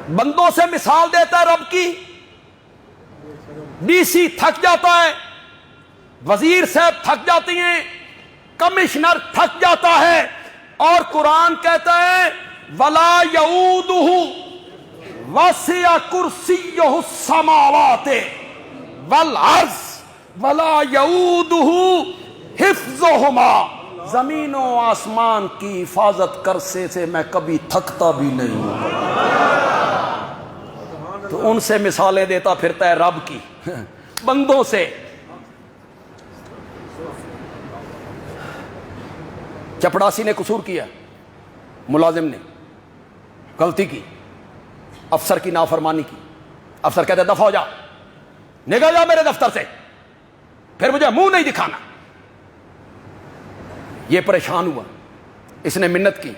بندوں سے مثال دیتا ہے رب کی. ڈی سی تھک جاتا ہے, وزیر صاحب تھک جاتی ہیں, کمشنر تھک جاتا ہے, اور قرآن کہتا ہے وَلَا يَؤُودُهُ وَسِعَ كُرْسِيُّهُ السَّمَاوَاتِ وَالْأَرْضِ وَلَا يَؤُودُهُ حِفْظُهُمَا. زمین و آسمان کی حفاظت کرنے سے میں کبھی تھکتا بھی نہیں ہوں. تو ان سے مثالیں دیتا پھرتا ہے رب کی, بندوں سے. چپڑاسی نے قصور کیا, ملازم نے غلطی کی, افسر کی نافرمانی کی, افسر کہتے دفع ہو جا, نکل جا میرے دفتر سے, پھر مجھے منہ نہیں دکھانا. یہ پریشان ہوا, اس نے منت کی,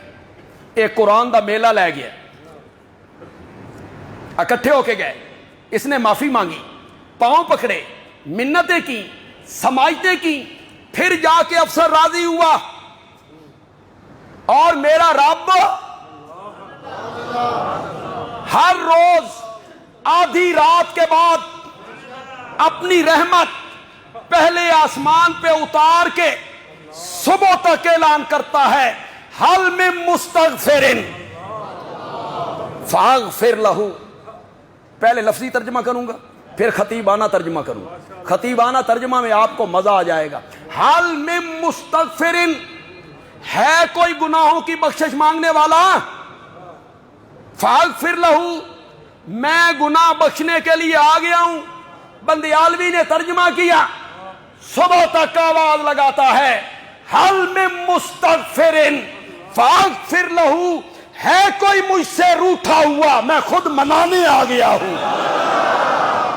ایک قرآن دا میلہ لے گیا, اکٹھے ہو کے گئے, اس نے معافی مانگی, پاؤں پکڑے, منتیں کی, سماجتیں کی, پھر جا کے افسر راضی ہوا. اور میرا رب ہر روز آدھی رات کے بعد اپنی رحمت پہلے آسمان پہ اتار کے صبح تک اعلان کرتا ہے حل من مستغفر فاغفر لہ. پہلے لفظی ترجمہ کروں گا, پھر خطیبانہ ترجمہ کروں گا. خطیبانہ ترجمہ میں آپ کو مزہ آ جائے گا. حل من مستغفر, ہے کوئی گناہوں کی بخشش مانگنے والا؟ فاغفر لہ, میں گناہ بخشنے کے لیے آ گیا ہوں. بندیالوی نے ترجمہ کیا, صبح تک آواز لگاتا ہے حل من مستغفر فاغفر لہ, ہے کوئی مجھ سے روٹھا ہوا, میں خود منانے آ گیا ہوں,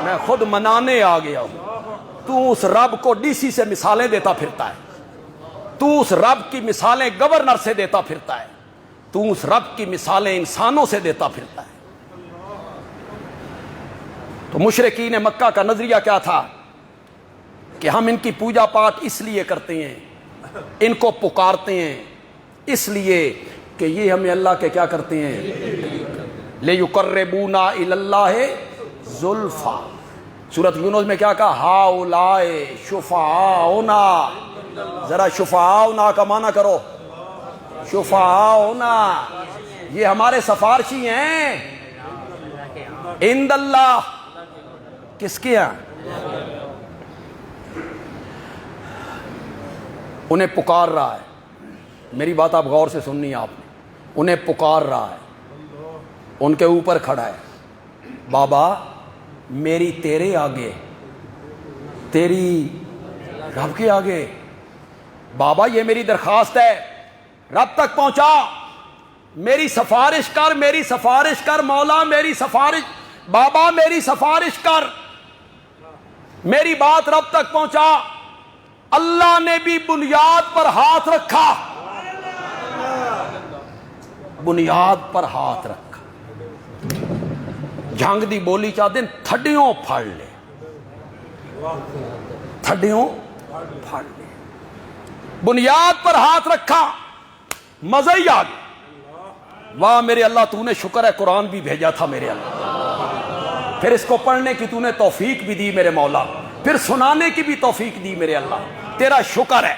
میں خود منانے آ گیا ہوں. تو اس رب کو ڈی سی سے مثالیں دیتا پھرتا ہے, تو اس رب کی مثالیں گورنر سے دیتا پھرتا ہے, تو اس رب کی مثالیں انسانوں سے دیتا پھرتا ہے. تو مشرکین مکہ کا نظریہ کیا تھا کہ ہم ان کی پوجا پاٹ اس لیے کرتے ہیں, ان کو پکارتے ہیں اس لیے کہ یہ ہمیں اللہ کے کیا کرتے ہیں, لِيُقَرِّبُونَا إِلَى اللَّهِ زُلْفَىٰ. سورۃ یونس میں کیا کہا, ہَؤُلَاءِ شُفَعَاؤُنَا. ذرا شفعاؤنا کا معنی کرو, شفعاؤنا, یہ ہمارے سفارشی ہیں عند اللہ. کس کے ہیں؟ انہیں پکار رہا ہے. میری بات آپ غور سے سننی ہے آپ نے, انہیں پکار رہا ہے, ان کے اوپر کھڑا ہے, بابا میری تیرے آگے, تیری رب کے آگے, بابا یہ میری درخواست ہے, رب تک پہنچا, میری سفارش کر, میری سفارش کر مولا, میری سفارش, بابا میری سفارش کر, میری بات رب تک پہنچا. اللہ نے بھی بنیاد پر ہاتھ رکھا, بنیاد پر ہاتھ رکھا. جھنگ دی بولی چاہ دن تھڈیوں پھڑ لے, تھڈیوں پھڑ لے, بنیاد پر ہاتھ رکھا, مزہ ہی آ گیا. واہ میرے اللہ, تو نے شکر ہے قرآن بھی بھیجا تھا میرے اللہ, پھر اس کو پڑھنے کی تو نے توفیق بھی دی میرے مولا, پھر سنانے کی بھی توفیق دی میرے اللہ, تیرا شکر ہے.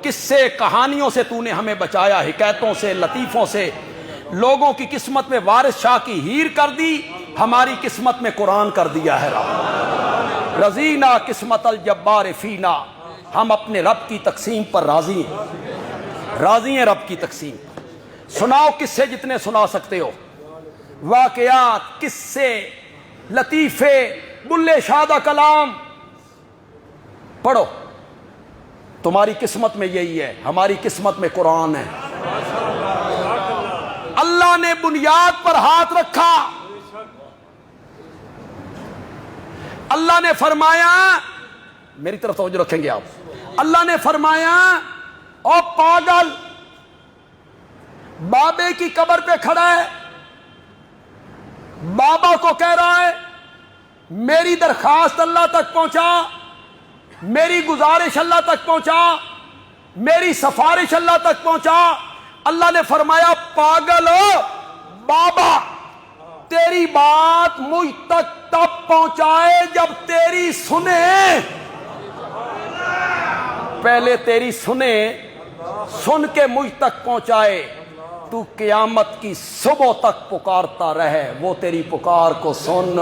قصے کہانیوں سے تو نے ہمیں بچایا, حکایتوں سے, لطیفوں سے. لوگوں کی قسمت میں وارث شاہ کی ہیر کر دی, ہماری قسمت میں قرآن کر دیا ہے رب. رضینا قسمت الجبار فینا, ہم اپنے رب کی تقسیم پر راضی ہیں, راضی ہیں رب کی تقسیم پر. سناؤ قصے جتنے سنا سکتے ہو, واقعات, قصے, لطیفے, بلے شاہ دا کلام پڑھو. تمہاری قسمت میں یہی ہے, ہماری قسمت میں قرآن ہے. اللہ نے بنیاد پر ہاتھ رکھا. اللہ نے فرمایا, میری طرف توجہ رکھیں گے آپ, اللہ نے فرمایا او پاگل, بابے کی قبر پہ کھڑا ہے, بابا کو کہہ رہا ہے میری درخواست اللہ تک پہنچا, میری گزارش اللہ تک پہنچا, میری سفارش اللہ تک پہنچا. اللہ نے فرمایا پاگل ہو بابا, تیری بات مجھ تک تب پہنچائے جب تیری سنے، پہلے تیری سنے، سن کے مجھ تک پہنچائے، تو قیامت کی صبح تک پکارتا رہے، وہ تیری پکار کو سن۔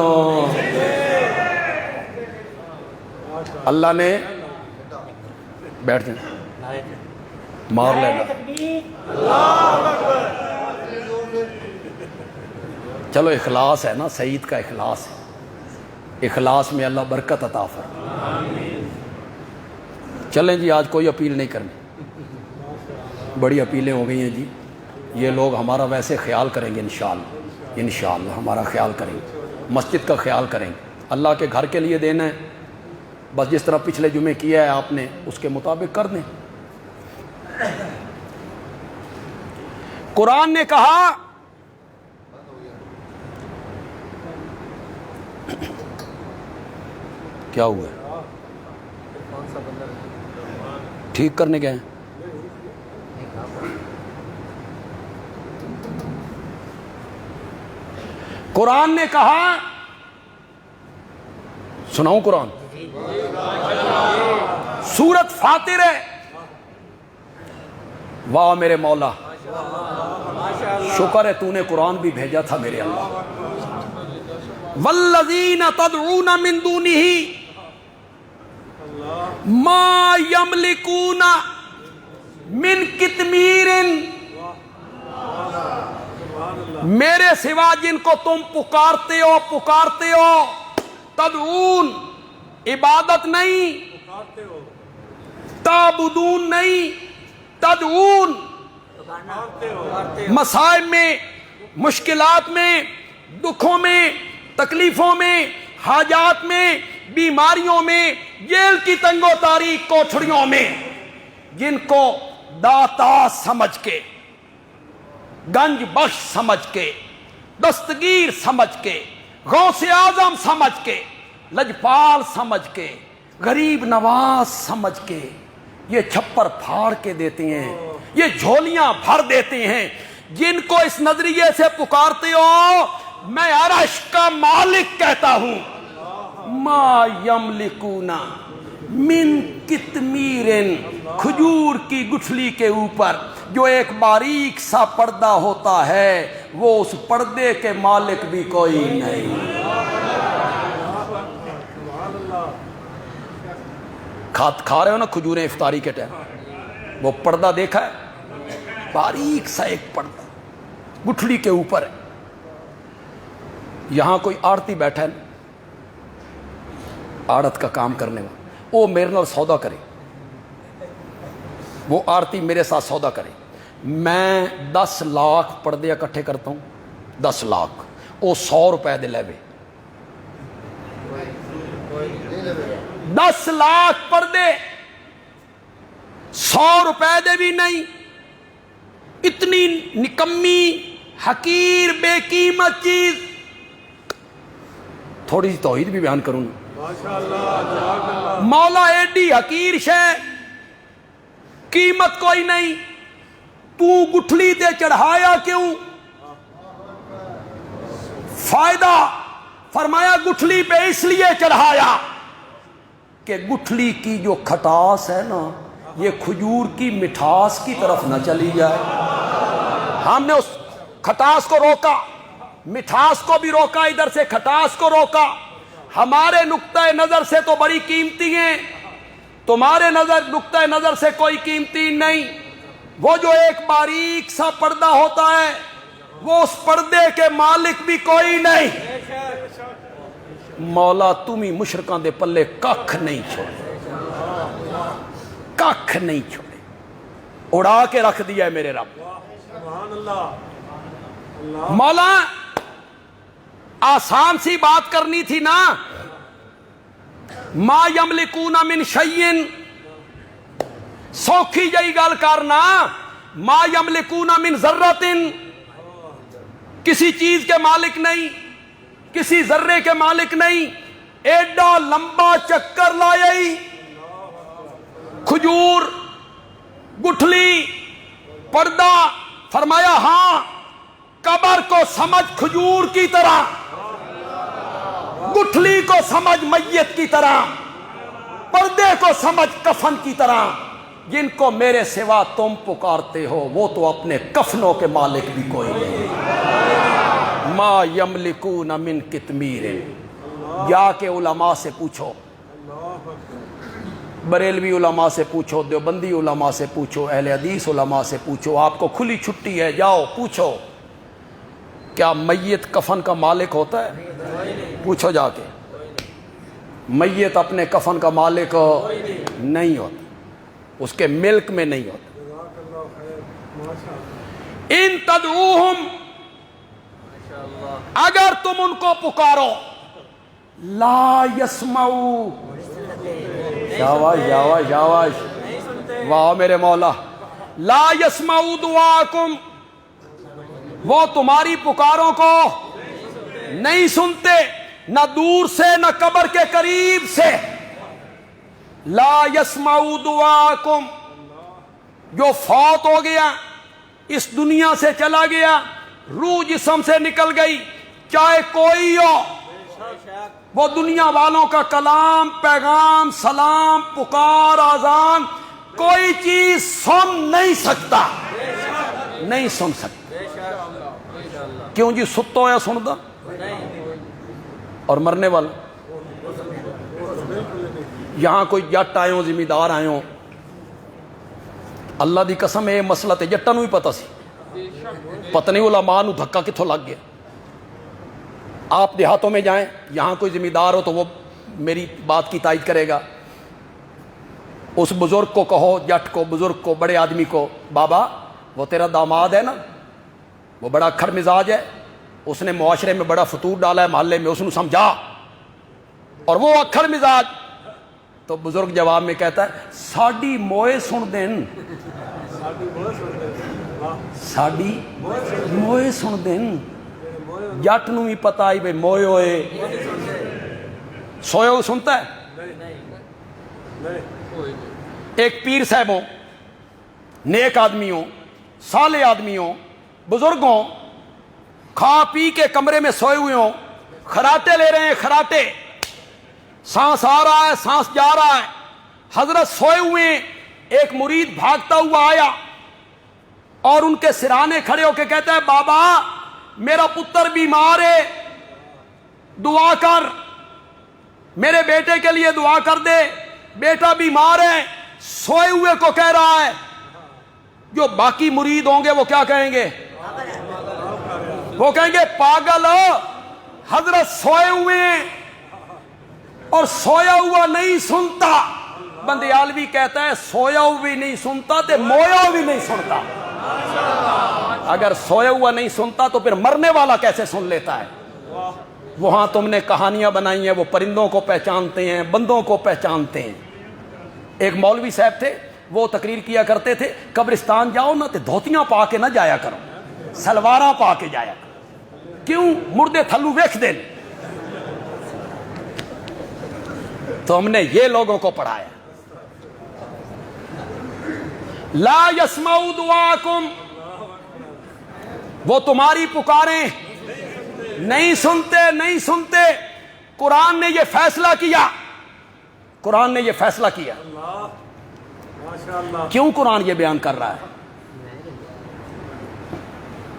اللہ نے بیٹھ جائیں، مار لینا۔ چلو اخلاص ہے نا، سعید کا اخلاص ہے، اخلاص میں اللہ برکت عطا فرمائے۔ چلیں جی، آج کوئی اپیل نہیں کرنی، بڑی اپیلیں ہو گئی ہیں جی۔ یہ لوگ ہمارا ویسے خیال کریں گے انشاءاللہ، انشاءاللہ ہمارا خیال کریں گے، مسجد کا خیال کریں گے، اللہ کے گھر کے لیے دینا ہے، بس جس طرح پچھلے جمعے کیا ہے آپ نے اس کے مطابق کر دیں۔ قرآن نے کہا کیا ہوا ہے؟ ٹھیک کرنے گئے ہیں؟ قرآن نے کہا، سناؤں قرآن؟ سورت فاطر ہے۔ واہ میرے مولا، شکر ہے تو نے قرآن بھی بھیجا تھا میرے اللہ۔ والذین تدعون من دونہ ما یملکون من قطمیر، میرے سوا جن کو تم پکارتے ہو، تدعون عبادت نہیں، تعبدون نہیں، تدعون، مصائب میں، مشکلات میں، دکھوں میں، تکلیفوں میں، حاجات میں، بیماریوں میں، جیل کی تنگ و تاریک کوٹھڑیوں میں، جن کو داتا سمجھ کے، گنج بخش سمجھ کے، دستگیر سمجھ کے، غوث اعظم سمجھ کے، لجپال سمجھ کے، غریب نواز سمجھ کے یہ چھپر پھاڑ کے دیتے ہیں، یہ جھولیاں بھر دیتے ہیں، جن کو اس نظریے سے پکارتے ہو میں عرش کا مالک کہتا ہوں۔ ما یملکون من قطمیر، کھجور کی گٹھلی کے اوپر جو ایک باریک سا پردہ ہوتا ہے، وہ اس پردے کے مالک بھی کوئی نہیں۔ کھا رہے ہو نا کھجوریں افطاری کے ٹائم، وہ پردہ دیکھا ہے، باریک سا ایک پردہ گٹھلی کے اوپر ہے۔ یہاں کوئی آڑتی بیٹھا ہے، آڑت کا کام کرنے والا، وہ میرے نال سودا کرے، وہ آڑتی میرے ساتھ سودا کرے، میں 10 لاکھ پردے اکٹھے کرتا ہوں، 10 لاکھ، وہ 100 روپے دے لے وے، 10 لاکھ پردے 100 روپے دے بھی نہیں۔ اتنی نکمی، حقیر، بے قیمت چیز، تھوڑی سی توحید بھی بیان کروں نا، مولا ایڈی حقیر شے، قیمت کوئی نہیں، تو گٹھلی تے چڑھایا کیوں؟ فائدہ فرمایا گٹھلی پہ اس لیے چڑھایا کہ گٹھلی کی جو کھٹاس ہے نا، یہ کھجور کی مٹھاس کی طرف نہ چلی جائے۔ ہم نے اس کھٹاس کو روکا، مٹھاس کو بھی روکا، ادھر سے کھٹاس کو روکا۔ ہمارے نقطۂ نظر سے تو بڑی قیمتی ہیں، تمہارے نقطۂ نظر سے کوئی قیمتی نہیں۔ وہ جو ایک باریک سا پردہ ہوتا ہے، وہ اس پردے کے مالک بھی کوئی نہیں۔ مولا تم ہی مشرکاں دے پلے ککھ نہیں چھوڑے، ککھ نہیں چھوڑے، اڑا کے رکھ دیا ہے میرے رب۔ مولا آسان سی بات کرنی تھی نا، ما یملکون من شیئن، سوکھی جئی گل کرنا، ما یملکون من ذرۃ، کسی چیز کے مالک نہیں، کسی ذرے کے مالک نہیں۔ ایڈا لمبا چکر لائی، کھجور، گٹھلی، پردہ، فرمایا ہاں کعبہ قبر کو سمجھ کھجور کی طرح، گٹھلی کو سمجھ میت کی طرح، پردے کو سمجھ کفن کی طرح۔ جن کو میرے سوا تم پکارتے ہو وہ تو اپنے کفنوں کے مالک بھی کوئی نہیں۔ ما یملکون من قطمیر، جا کے علماء سے پوچھو، بریلوی علماء سے پوچھو، دیوبندی علماء سے پوچھو، اہل حدیث علماء سے پوچھو، آپ کو کھلی چھٹی ہے، جاؤ پوچھو، کیا میت کفن کا مالک ہوتا ہے؟ پوچھو جا کے، میت اپنے کفن کا مالک نہیں ہوتا، اس کے ملک میں نہیں ہوتا۔ ان تدعوہم، اگر تم ان کو پکارو، لا یسمعو، شاباش شاباش شاباش، واہ میرے مولا، لا یسمعو دعاکم، وہ تمہاری پکاروں کو نہیں سنتے، نہ دور سے نہ قبر کے قریب سے۔ لا یسمعو دعاکم، جو فوت ہو گیا، اس دنیا سے چلا گیا، روح جسم سے نکل گئی، چاہے کوئی ہو، وہ دنیا والوں کا کلام، پیغام، سلام، پکار، آذان، کوئی چیز سن نہیں سکتا، نہیں سن سکتا۔ کیوں جی؟ ستو یا سندا اور مرنے والا؟ یہاں کوئی جٹ آئے ہوں، ذمہ دار آئے ہوں، اللہ دی قسم یہ مسئلہ تے جٹاں نوں ہی پتہ سی، پتہ نہیں علماء نوں دھکا کتھوں لگ گیا۔ آپ دیہاتوں میں جائیں، یہاں کوئی ذمہ دار ہو تو وہ میری بات کی تائید کرے گا، اس بزرگ کو کہو، جٹ کو، بزرگ کو، بڑے آدمی کو، بابا وہ تیرا داماد ہے نا، وہ بڑا اکھڑ مزاج ہے، اس نے معاشرے میں بڑا فتور ڈالا ہے محلے میں، اس نے سمجھا، اور وہ اکھڑ مزاج۔ تو بزرگ جواب میں کہتا ہے، ساڈی موئے سن دین، ساڈی موئے سن دین۔ جٹ نو بھی پتہ آئی بھئی موئے ہوئے، سوئے ہو سنتا ہے؟ ایک پیر صاحب ہوں، نیک آدمی ہوں، صالح آدمی ہوں، بزرگ ہوں، کھا پی کے کمرے میں سوئے ہوئے ہوں، خراٹے لے رہے ہیں، خراٹے، سانس آ رہا ہے، سانس جا رہا ہے، حضرت سوئے ہوئے ہیں، ایک مرید بھاگتا ہوا آیا اور ان کے سرانے کھڑے ہو کے کہتا ہے، بابا میرا پتر بیمار ہے، دعا کر، میرے بیٹے کے لیے دعا کر دے، بیٹا بیمار ہے۔ سوئے ہوئے کو کہہ رہا ہے، جو باقی مرید ہوں گے وہ کیا کہیں گے؟ وہ کہیں گے پاگل ہو، حضرت سوئے ہوئے ہیں اور سویا ہوا نہیں سنتا۔ بندیالوی کہتا ہے سویا ہوا بھی نہیں سنتا تے مویا بھی نہیں سنتا۔ اگر سویا ہوا نہیں سنتا تو پھر مرنے والا کیسے سن لیتا ہے؟ وہاں تم نے کہانیاں بنائی ہیں، وہ پرندوں کو پہچانتے ہیں، بندوں کو پہچانتے ہیں۔ ایک مولوی صاحب تھے، وہ تقریر کیا کرتے تھے، قبرستان جاؤ نا تے دھوتیاں پا کے نہ جایا کرو، سلواراں پا کے جایا کرو۔ کیوں؟ مردے تھلو ویکھ دین۔ تو ہم نے یہ لوگوں کو پڑھایا، لا یسمعوا دعاکم، وہ تمہاری پکاریں نہیں سنتے، نہیں سنتے۔ قرآن نے یہ فیصلہ کیا، قرآن نے یہ فیصلہ کیا۔ کیوں قرآن یہ بیان کر رہا ہے؟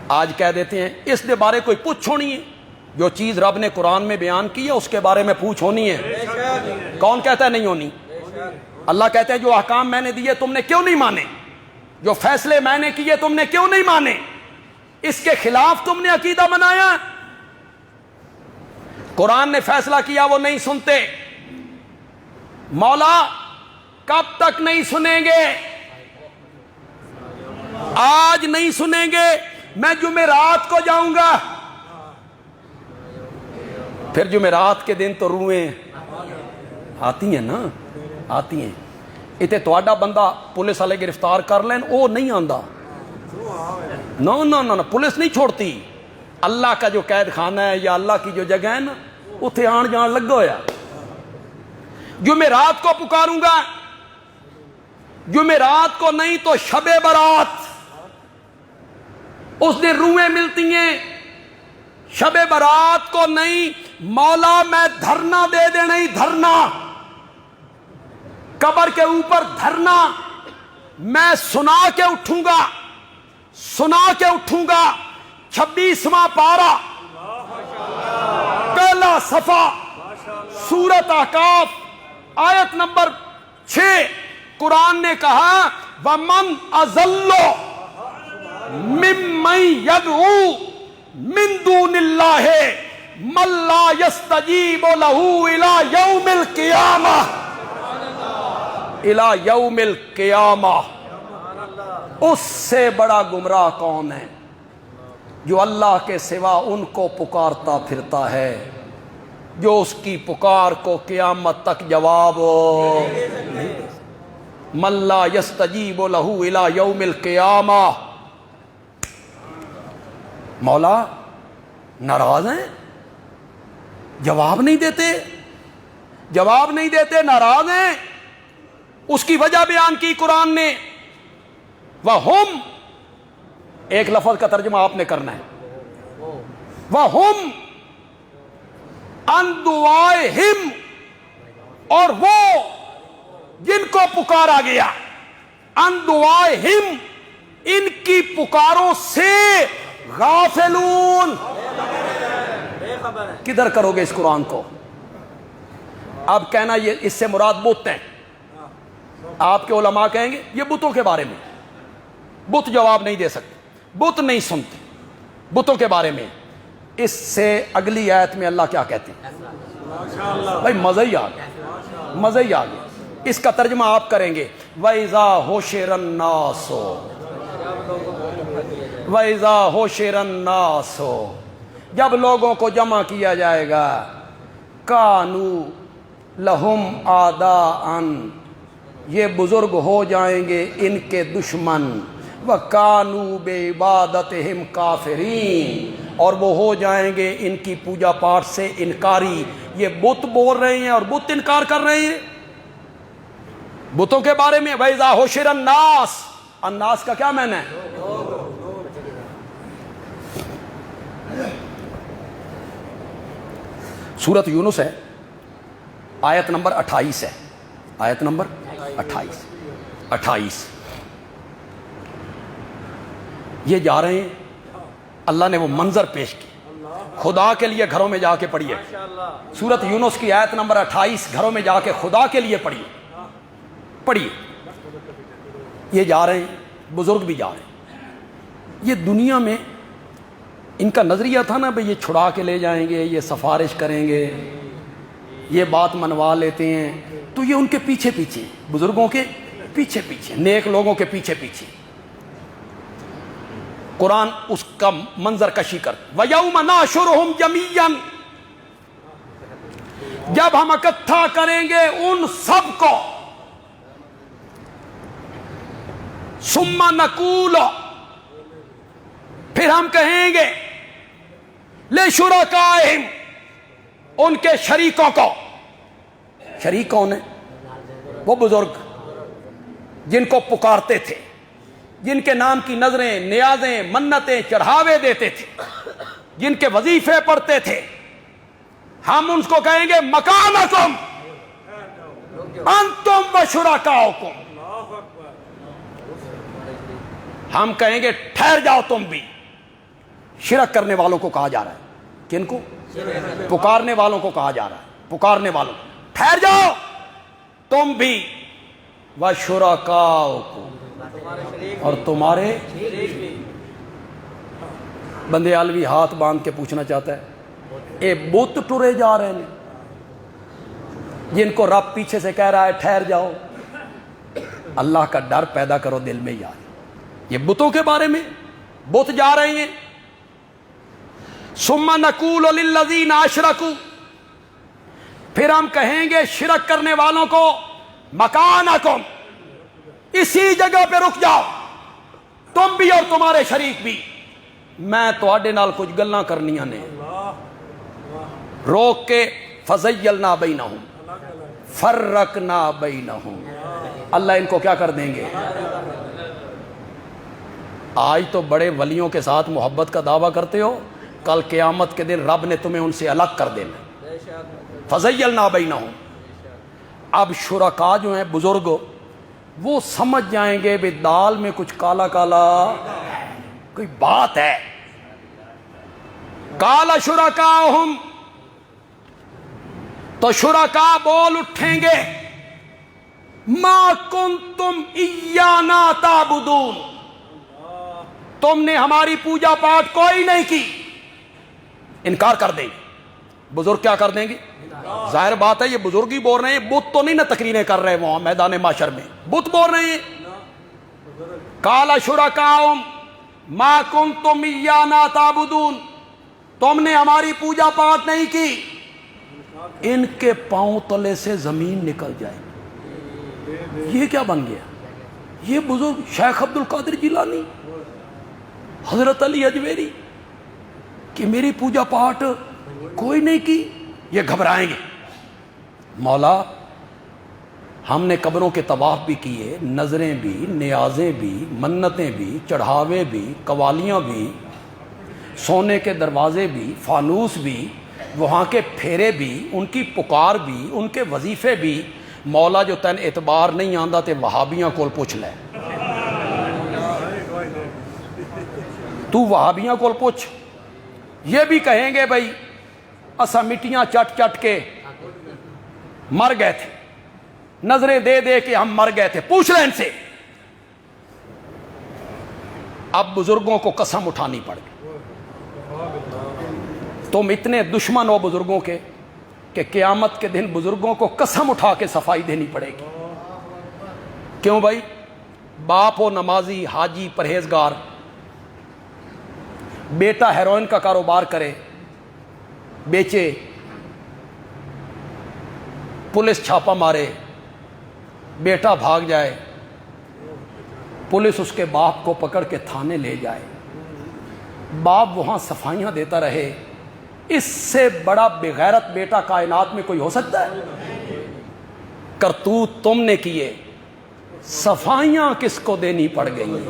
آج کہہ دیتے ہیں اس دے بارے کوئی پوچھ ہونی ہے، جو چیز رب نے قرآن میں بیان کی ہے اس کے بارے میں پوچھ ہونی ہے۔ کون کہتا ہے نہیں ہونی؟ اللہ کہتے ہیں جو احکام میں نے دیے تم نے کیوں نہیں مانے، جو فیصلے میں نے کیے تم نے کیوں نہیں مانے، اس کے خلاف تم نے عقیدہ بنایا۔ قرآن نے فیصلہ کیا وہ نہیں سنتے، مولا کب تک نہیں سنیں گے؟ آج نہیں سنیں گے، میں جمعرات کو جاؤں گا۔ پھر جمعرات کے دن تو روئیں آتی ہیں نا، آتی ہیں۔ اتنے تواڈا بندہ پولیس والے گرفتار کر لین، وہ نہیں آندا، نو نو نو، پولیس نہیں چھوڑتی۔ اللہ کا جو قید خانہ ہے یا اللہ کی جو جگہ ہے نا، اتنے آن جان لگا ہویا۔ جمعرات کو پکاروں گا، جمعرات کو نہیں تو شب برات، اس دن روحیں ملتی ہیں، شب برات کو نہیں، مولا میں دھرنا دے دے، نہیں دھرنا، قبر کے اوپر دھرنا، میں سنا کے اٹھوں گا، سنا کے اٹھوں گا۔ 26واں پارہ، پہلا صفحہ، سورۃ احقاف، آیت نمبر 6، قرآن نے کہا وَمَنْ أَضَلُّ مِمَّنْ يَدْعُو مِن دُونِ اللَّهِ مَن لَّا يَسْتَجِيبُ لَهُ إِلَى يَوْمِ الْقِيَامَةِ، إِلَى يَوْمِ الْقِيَامَةِ۔ اس سے بڑا گمراہ کون ہے جو اللہ کے سوا ان کو پکارتا پھرتا ہے، جو اس کی پکار کو قیامت تک جواب مَن لَّا يَسْتَجِيبُ لَهُ إِلَى يَوْمِ الْقِيَامَةِ۔ مولا ناراض ہیں، جواب نہیں دیتے، جواب نہیں دیتے، ناراض ہیں۔ اس کی وجہ بیان کی قرآن نے، وَهُمْ، ایک لفظ کا ترجمہ آپ نے کرنا ہے، وَهُمْ عَن دُعَائِهِمْ، اور وہ جن کو پکارا گیا، عن دعائہم، ان کی پکاروں سے غافلون۔ کدھر کرو گے اس قرآن کو؟ اب کہنا یہ اس سے مراد بت ہیں، آپ کے علماء کہیں گے یہ بتوں کے بارے میں، بت جواب نہیں دے سکتے، بت نہیں سنتے بتوں کے بارے میں۔ اس سے اگلی آیت میں اللہ کیا کہتے ہیں؟ بھائی مزہ ہی آ گیا، مزہ ہی آ گیا۔ اس کا ترجمہ آپ کریں گے وَإِذَا حُشِرَ النَّاسُ، وَإِذَا حُشِرَ النَّاسُ، جب لوگوں کو جمع کیا جائے گا، كَانُوا لَهُمْ أَعْدَاءً، یہ بزرگ ہو جائیں گے ان کے دشمن، وَكَانُوا بِعِبَادَتِهِمْ كَافِرِينَ، اور وہ ہو جائیں گے ان کی پوجا پاٹ سے انکاری۔ یہ بت بول رہے ہیں اور بت انکار کر رہے ہیں بتوں کے بارے میں۔ وَإِذَا حُشِرَ النَّاسُ، الناس کا کیا معنی ہے؟ سورۃ یونس ہے، آیت نمبر 28 ہے، آیت نمبر 28۔ یہ جا رہے ہیں، اللہ نے وہ منظر پیش کیا، خدا کے لیے گھروں میں جا کے پڑھیے سورۃ یونس کی آیت نمبر 28، گھروں میں جا کے خدا کے لیے پڑھیے۔ یہ جا رہے ہیں، بزرگ بھی جا رہے ہیں۔ یہ دنیا میں ان کا نظریہ تھا نا بھئی یہ چھڑا کے لے جائیں گے، یہ سفارش کریں گے، یہ بات منوا لیتے ہیں، تو یہ ان کے پیچھے پیچھے، بزرگوں کے پیچھے پیچھے، نیک لوگوں کے پیچھے پیچھے۔ قرآن اس کا منظر کشی کر وَيَوْمَ نَحْشُرُهُمْ جَمِيعًا، جب ہم اکٹھا کریں گے ان سب کو، ثُمَّ نَقُولُ، پھر ہم کہیں گے لِشُرَكَائِهِمْ، ان کے شریکوں کو۔ شریک کون ہیں؟ وہ بزرگ جن کو پکارتے تھے، جن کے نام کی نظریں، نیازیں، منتیں، چڑھاوے دیتے تھے، جن کے وظیفے پڑھتے تھے۔ ہم ان کو کہیں گے مکانکم انتم وشرکاؤکم، ہم کہیں گے ٹھہر جاؤ تم بھی۔ شرک کرنے والوں کو کہا جا رہا ہے، کن کو؟ پکارنے والوں کو کہا جا رہا ہے، پکارنے والوں، ٹھہر جاؤ تم بھی، وشرکاؤکم، اور تمہارے۔ بندے عالوی ہاتھ باندھ کے پوچھنا چاہتا ہے اے بت ٹرے جا رہے ہیں جن کو رب پیچھے سے کہہ رہا ہے ٹھہر جاؤ، اللہ کا ڈر پیدا کرو دل میں یار۔ یہ بتوں کے بارے میں، بت جا رہے ہیں۔ ثم نقول للذین اشرکوا، پھر ہم کہیں گے شرک کرنے والوں کو مکانکم، اسی جگہ پہ رک جاؤ تم بھی اور تمہارے شریک بھی، میں تواڈے نال کچھ گلاں کرنیاں نے۔ روک کے فزیلنا بینہم فرقنا بینہم، اللہ ان کو کیا کر دیں گے؟ آج تو بڑے ولیوں کے ساتھ محبت کا دعویٰ کرتے ہو، کل قیامت کے دن رب نے تمہیں ان سے الگ کر دینا. فَزَيَّلْنَا بَيْنَهُمْ. اب شرکا جو ہیں بزرگ وہ سمجھ جائیں گے بھی دال میں کچھ کالا کالا کوئی بات ہے. قَالَ شُرَكَاؤُهُمْ. تو شرکا بول اٹھیں گے مَا كُنْتُمْ إِيَّانَا تَعْبُدُونَ. تم نے ہماری پوجا پاٹ کوئی نہیں کی. انکار کر دیں گے. بزرگ کیا کر دیں گے؟ ظاہر بات ہے یہ بزرگ ہی بول رہے ہیں, بت تو نہیں نہ تقریریں کر رہے وہاں میدان معاشر میں, بت بول رہے ہیں. قَالَ شُرَكَاؤُهُمْ مَا كُنْتُمْ إِيَّانَا تَعْبُدُونَ. تم نے ہماری پوجا پاٹ نہیں کی. ان کے پاؤں تلے سے زمین نکل جائے. یہ کیا بن گیا؟ یہ بزرگ شیخ عبد القادر جیلانی, حضرت علی اجویری کہ میری پوجا پاٹ کوئی نہیں کی, یہ گھبرائیں گے. مولا ہم نے قبروں کے طواف بھی کیے, نظریں بھی, نیازیں بھی, منتیں بھی, چڑھاوے بھی, قوالیاں بھی, سونے کے دروازے بھی, فانوس بھی, وہاں کے پھیرے بھی, ان کی پکار بھی, ان کے وظیفے بھی. مولا جو تین اعتبار نہیں آندا تے وہابیاں کول پوچھ لے. تو وہابیاں کول پوچھ. یہ بھی کہیں گے بھائی اسا مٹیاں چٹ چٹ کے مر گئے تھے, نظریں دے دے کے ہم مر گئے تھے. پوچھ لیں ان سے. اب بزرگوں کو قسم اٹھانی پڑ گئی. تم اتنے دشمن ہو بزرگوں کے کہ قیامت کے دن بزرگوں کو قسم اٹھا کے صفائی دینی پڑے گی. کیوں بھائی؟ باپ ہو نمازی, حاجی, پرہیزگار, بیٹا ہیروئن کا کاروبار کرے, بیچے, پولیس چھاپا مارے, بیٹا بھاگ جائے, پولیس اس کے باپ کو پکڑ کے تھانے لے جائے, باپ وہاں صفائیاں دیتا رہے. اس سے بڑا بغیرت بیٹا کائنات میں کوئی ہو سکتا ہے؟ کرتوت تم نے کیے, صفائیاں کس کو دینی پڑ گئی؟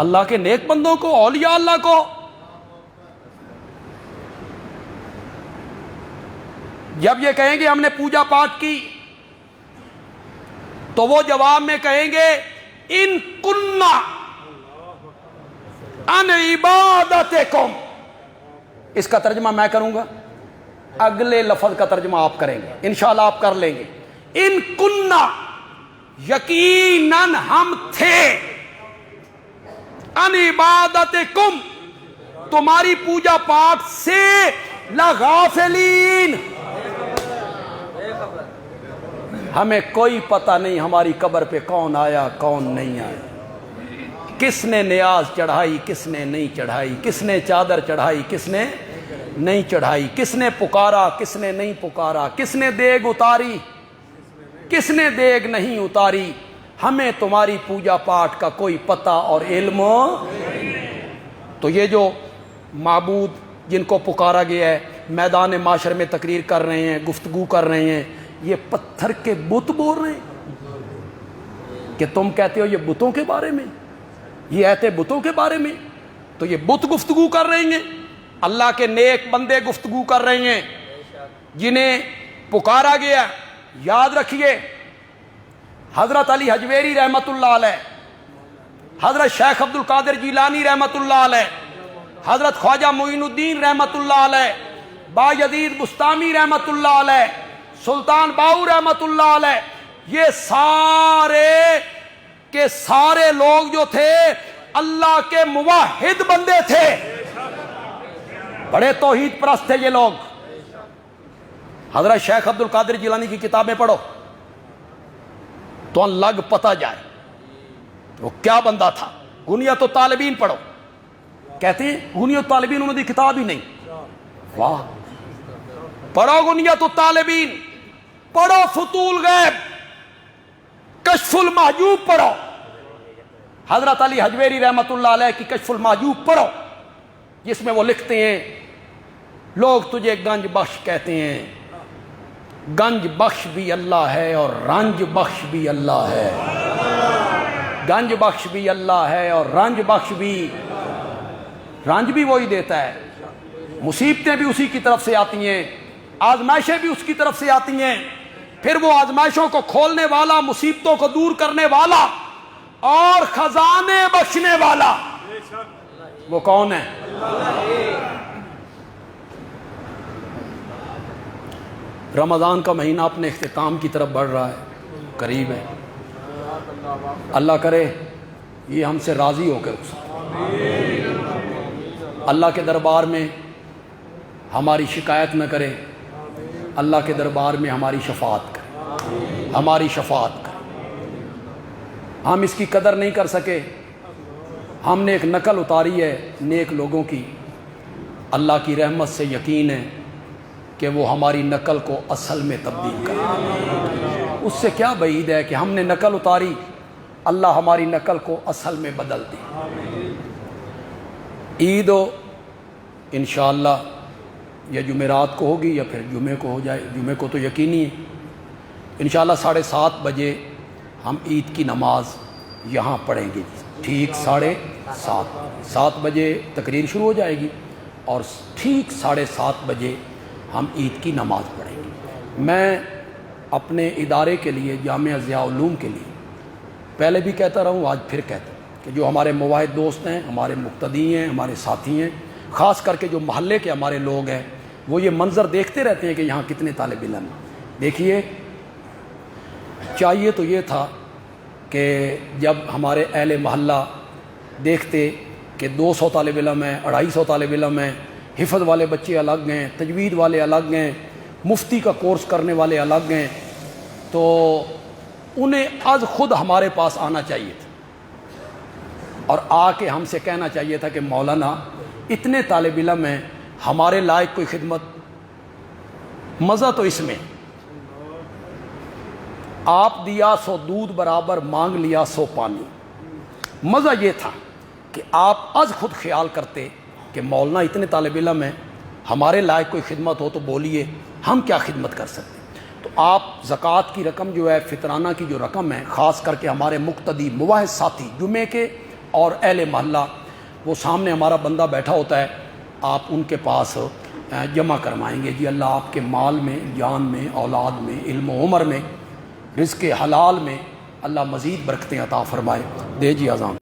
اللہ کے نیک بندوں کو, اولیاء اللہ کو. جب یہ کہیں گے ہم نے پوجا پاٹ کی تو وہ جواب میں کہیں گے ان کننا ان عبادتکم. اس کا ترجمہ میں کروں گا, اگلے لفظ کا ترجمہ آپ کریں گے انشاءاللہ, آپ کر لیں گے. ان کننا یقیناً ہم تھے, ان عبادتکم تمہاری پوجا پاٹ سے لغافلین. ہمیں کوئی پتہ نہیں ہماری قبر پہ کون آیا کون نہیں آیا, کس نے نیاز چڑھائی کس نے نہیں چڑھائی, کس نے چادر چڑھائی کس نے نہیں چڑھائی, کس نے پکارا کس نے نہیں پکارا, کس نے دیگ اتاری کس نے دیگ نہیں اتاری. ہمیں تمہاری پوجا پاٹ کا کوئی پتہ اور علم. تو یہ جو معبود جن کو پکارا گیا ہے میدان معاشر میں تقریر کر رہے ہیں, گفتگو کر رہے ہیں, یہ پتھر کے بت بول رہے ہیں کہ تم کہتے ہو یہ بتوں کے بارے میں, یہ ایتے بتوں کے بارے میں. تو یہ بت گفتگو کر رہے ہیں, اللہ کے نیک بندے گفتگو کر رہے ہیں جنہیں پکارا گیا. یاد رکھیے حضرت علی حجویری رحمت اللہ علیہ, حضرت شیخ عبد القادر جیلانی رحمت اللہ علیہ, حضرت خواجہ معین الدین رحمت اللہ علیہ, بایزید بستامی رحمت اللہ علیہ, سلطان باؤ رحمت اللہ علیہ, یہ سارے کے سارے لوگ جو تھے اللہ کے موحد بندے تھے, بڑے توحید پرست تھے یہ لوگ. حضرت شیخ عبد القادر جیلانی کی کتابیں پڑھو تو لگ پتہ جائے وہ کیا بندہ تھا. غنیت الطالبین پڑھو, کہتے ہیں غنیت الطالبین انہوں نے کتاب ہی نہیں. واہ, پڑھو غنیت الطالبین, پڑھو فتول غیب, کشف المحجوب پڑھو, حضرت علی حجویری رحمت اللہ علیہ کی کشف المحجوب پڑھو جس میں وہ لکھتے ہیں لوگ تجھے گنج بخش کہتے ہیں, گنج بخش بھی اللہ ہے اور رنج بخش بھی اللہ ہے, گنج بخش بھی اللہ ہے اور رنج بخش بھی, رنج بھی وہی دیتا ہے. مصیبتیں بھی اسی کی طرف سے آتی ہیں، آزمائشیں بھی اس کی طرف سے آتی ہیں، پھر وہ آزمائشوں کو کھولنے والا، مصیبتوں کو دور کرنے والا اور خزانے بخشنے والا وہ کون ہے؟ رمضان کا مہینہ اپنے اختتام کی طرف بڑھ رہا ہے، قریب ہے، اللہ کرے یہ ہم سے راضی ہو کر اللہ کے دربار میں ہماری شکایت نہ کرے، اللہ کے دربار میں ہماری شفاعت کرے، ہماری شفاعت کرے۔ ہم اس کی قدر نہیں کر سکے، ہم نے ایک نقل اتاری ہے نیک لوگوں کی، اللہ کی رحمت سے یقین ہے کہ وہ ہماری نقل کو اصل میں تبدیل کرے۔ اس سے کیا بعید ہے کہ ہم نے نقل اتاری، اللہ ہماری نقل کو اصل میں بدل دے۔ عید ہو انشاءاللہ یا جمعرات کو ہوگی یا پھر جمعے کو ہو جائے، جمعے کو تو یقینی ہے انشاءاللہ 7:30 بجے ہم عید کی نماز یہاں پڑھیں گے، ٹھیک 7:30 بجے تقریر شروع ہو جائے گی اور ٹھیک 7:30 بجے ہم عید کی نماز پڑھیں گے۔ میں اپنے ادارے کے لیے، جامعہ ضیاء العلوم کے لیے پہلے بھی کہتا رہا ہوں، آج پھر کہتا ہوں کہ جو ہمارے موحد دوست ہیں، ہمارے مقتدی ہیں، ہمارے ساتھی ہیں، خاص کر کے جو محلے کے ہمارے لوگ ہیں، وہ یہ منظر دیکھتے رہتے ہیں کہ یہاں کتنے طالب علم ہیں۔ دیکھیے، چاہیے تو یہ تھا کہ جب ہمارے اہل محلہ دیکھتے کہ 200 طالب علم ہیں، 250 طالب علم ہیں، حفظ والے بچے الگ ہیں، تجوید والے الگ ہیں، مفتی کا کورس کرنے والے الگ ہیں، تو انہیں از خود ہمارے پاس آنا چاہیے تھا اور آ کے ہم سے کہنا چاہیے تھا کہ مولانا اتنے طالب علم ہیں، ہمارے لائق کوئی خدمت۔ مزہ تو اس میں، آپ دیا سو دودھ برابر، مانگ لیا سو پانی۔ مزہ یہ تھا کہ آپ از خود خیال کرتے کہ مولانا اتنے طالب علم ہیں، ہمارے لائق کوئی خدمت ہو تو بولیے، ہم کیا خدمت کر سکتے ہیں۔ تو آپ زکوٰۃ کی رقم جو ہے، فطرانہ کی جو رقم ہے، خاص کر کے ہمارے مقتدی مواحد ساتھی جمعے کے اور اہل محلہ، وہ سامنے ہمارا بندہ بیٹھا ہوتا ہے، آپ ان کے پاس جمع کروائیں گے۔ جی اللہ آپ کے مال میں، جان میں، اولاد میں، علم و عمر میں، رزق حلال میں اللہ مزید برکتیں عطا فرمائے۔ دے جی اذان۔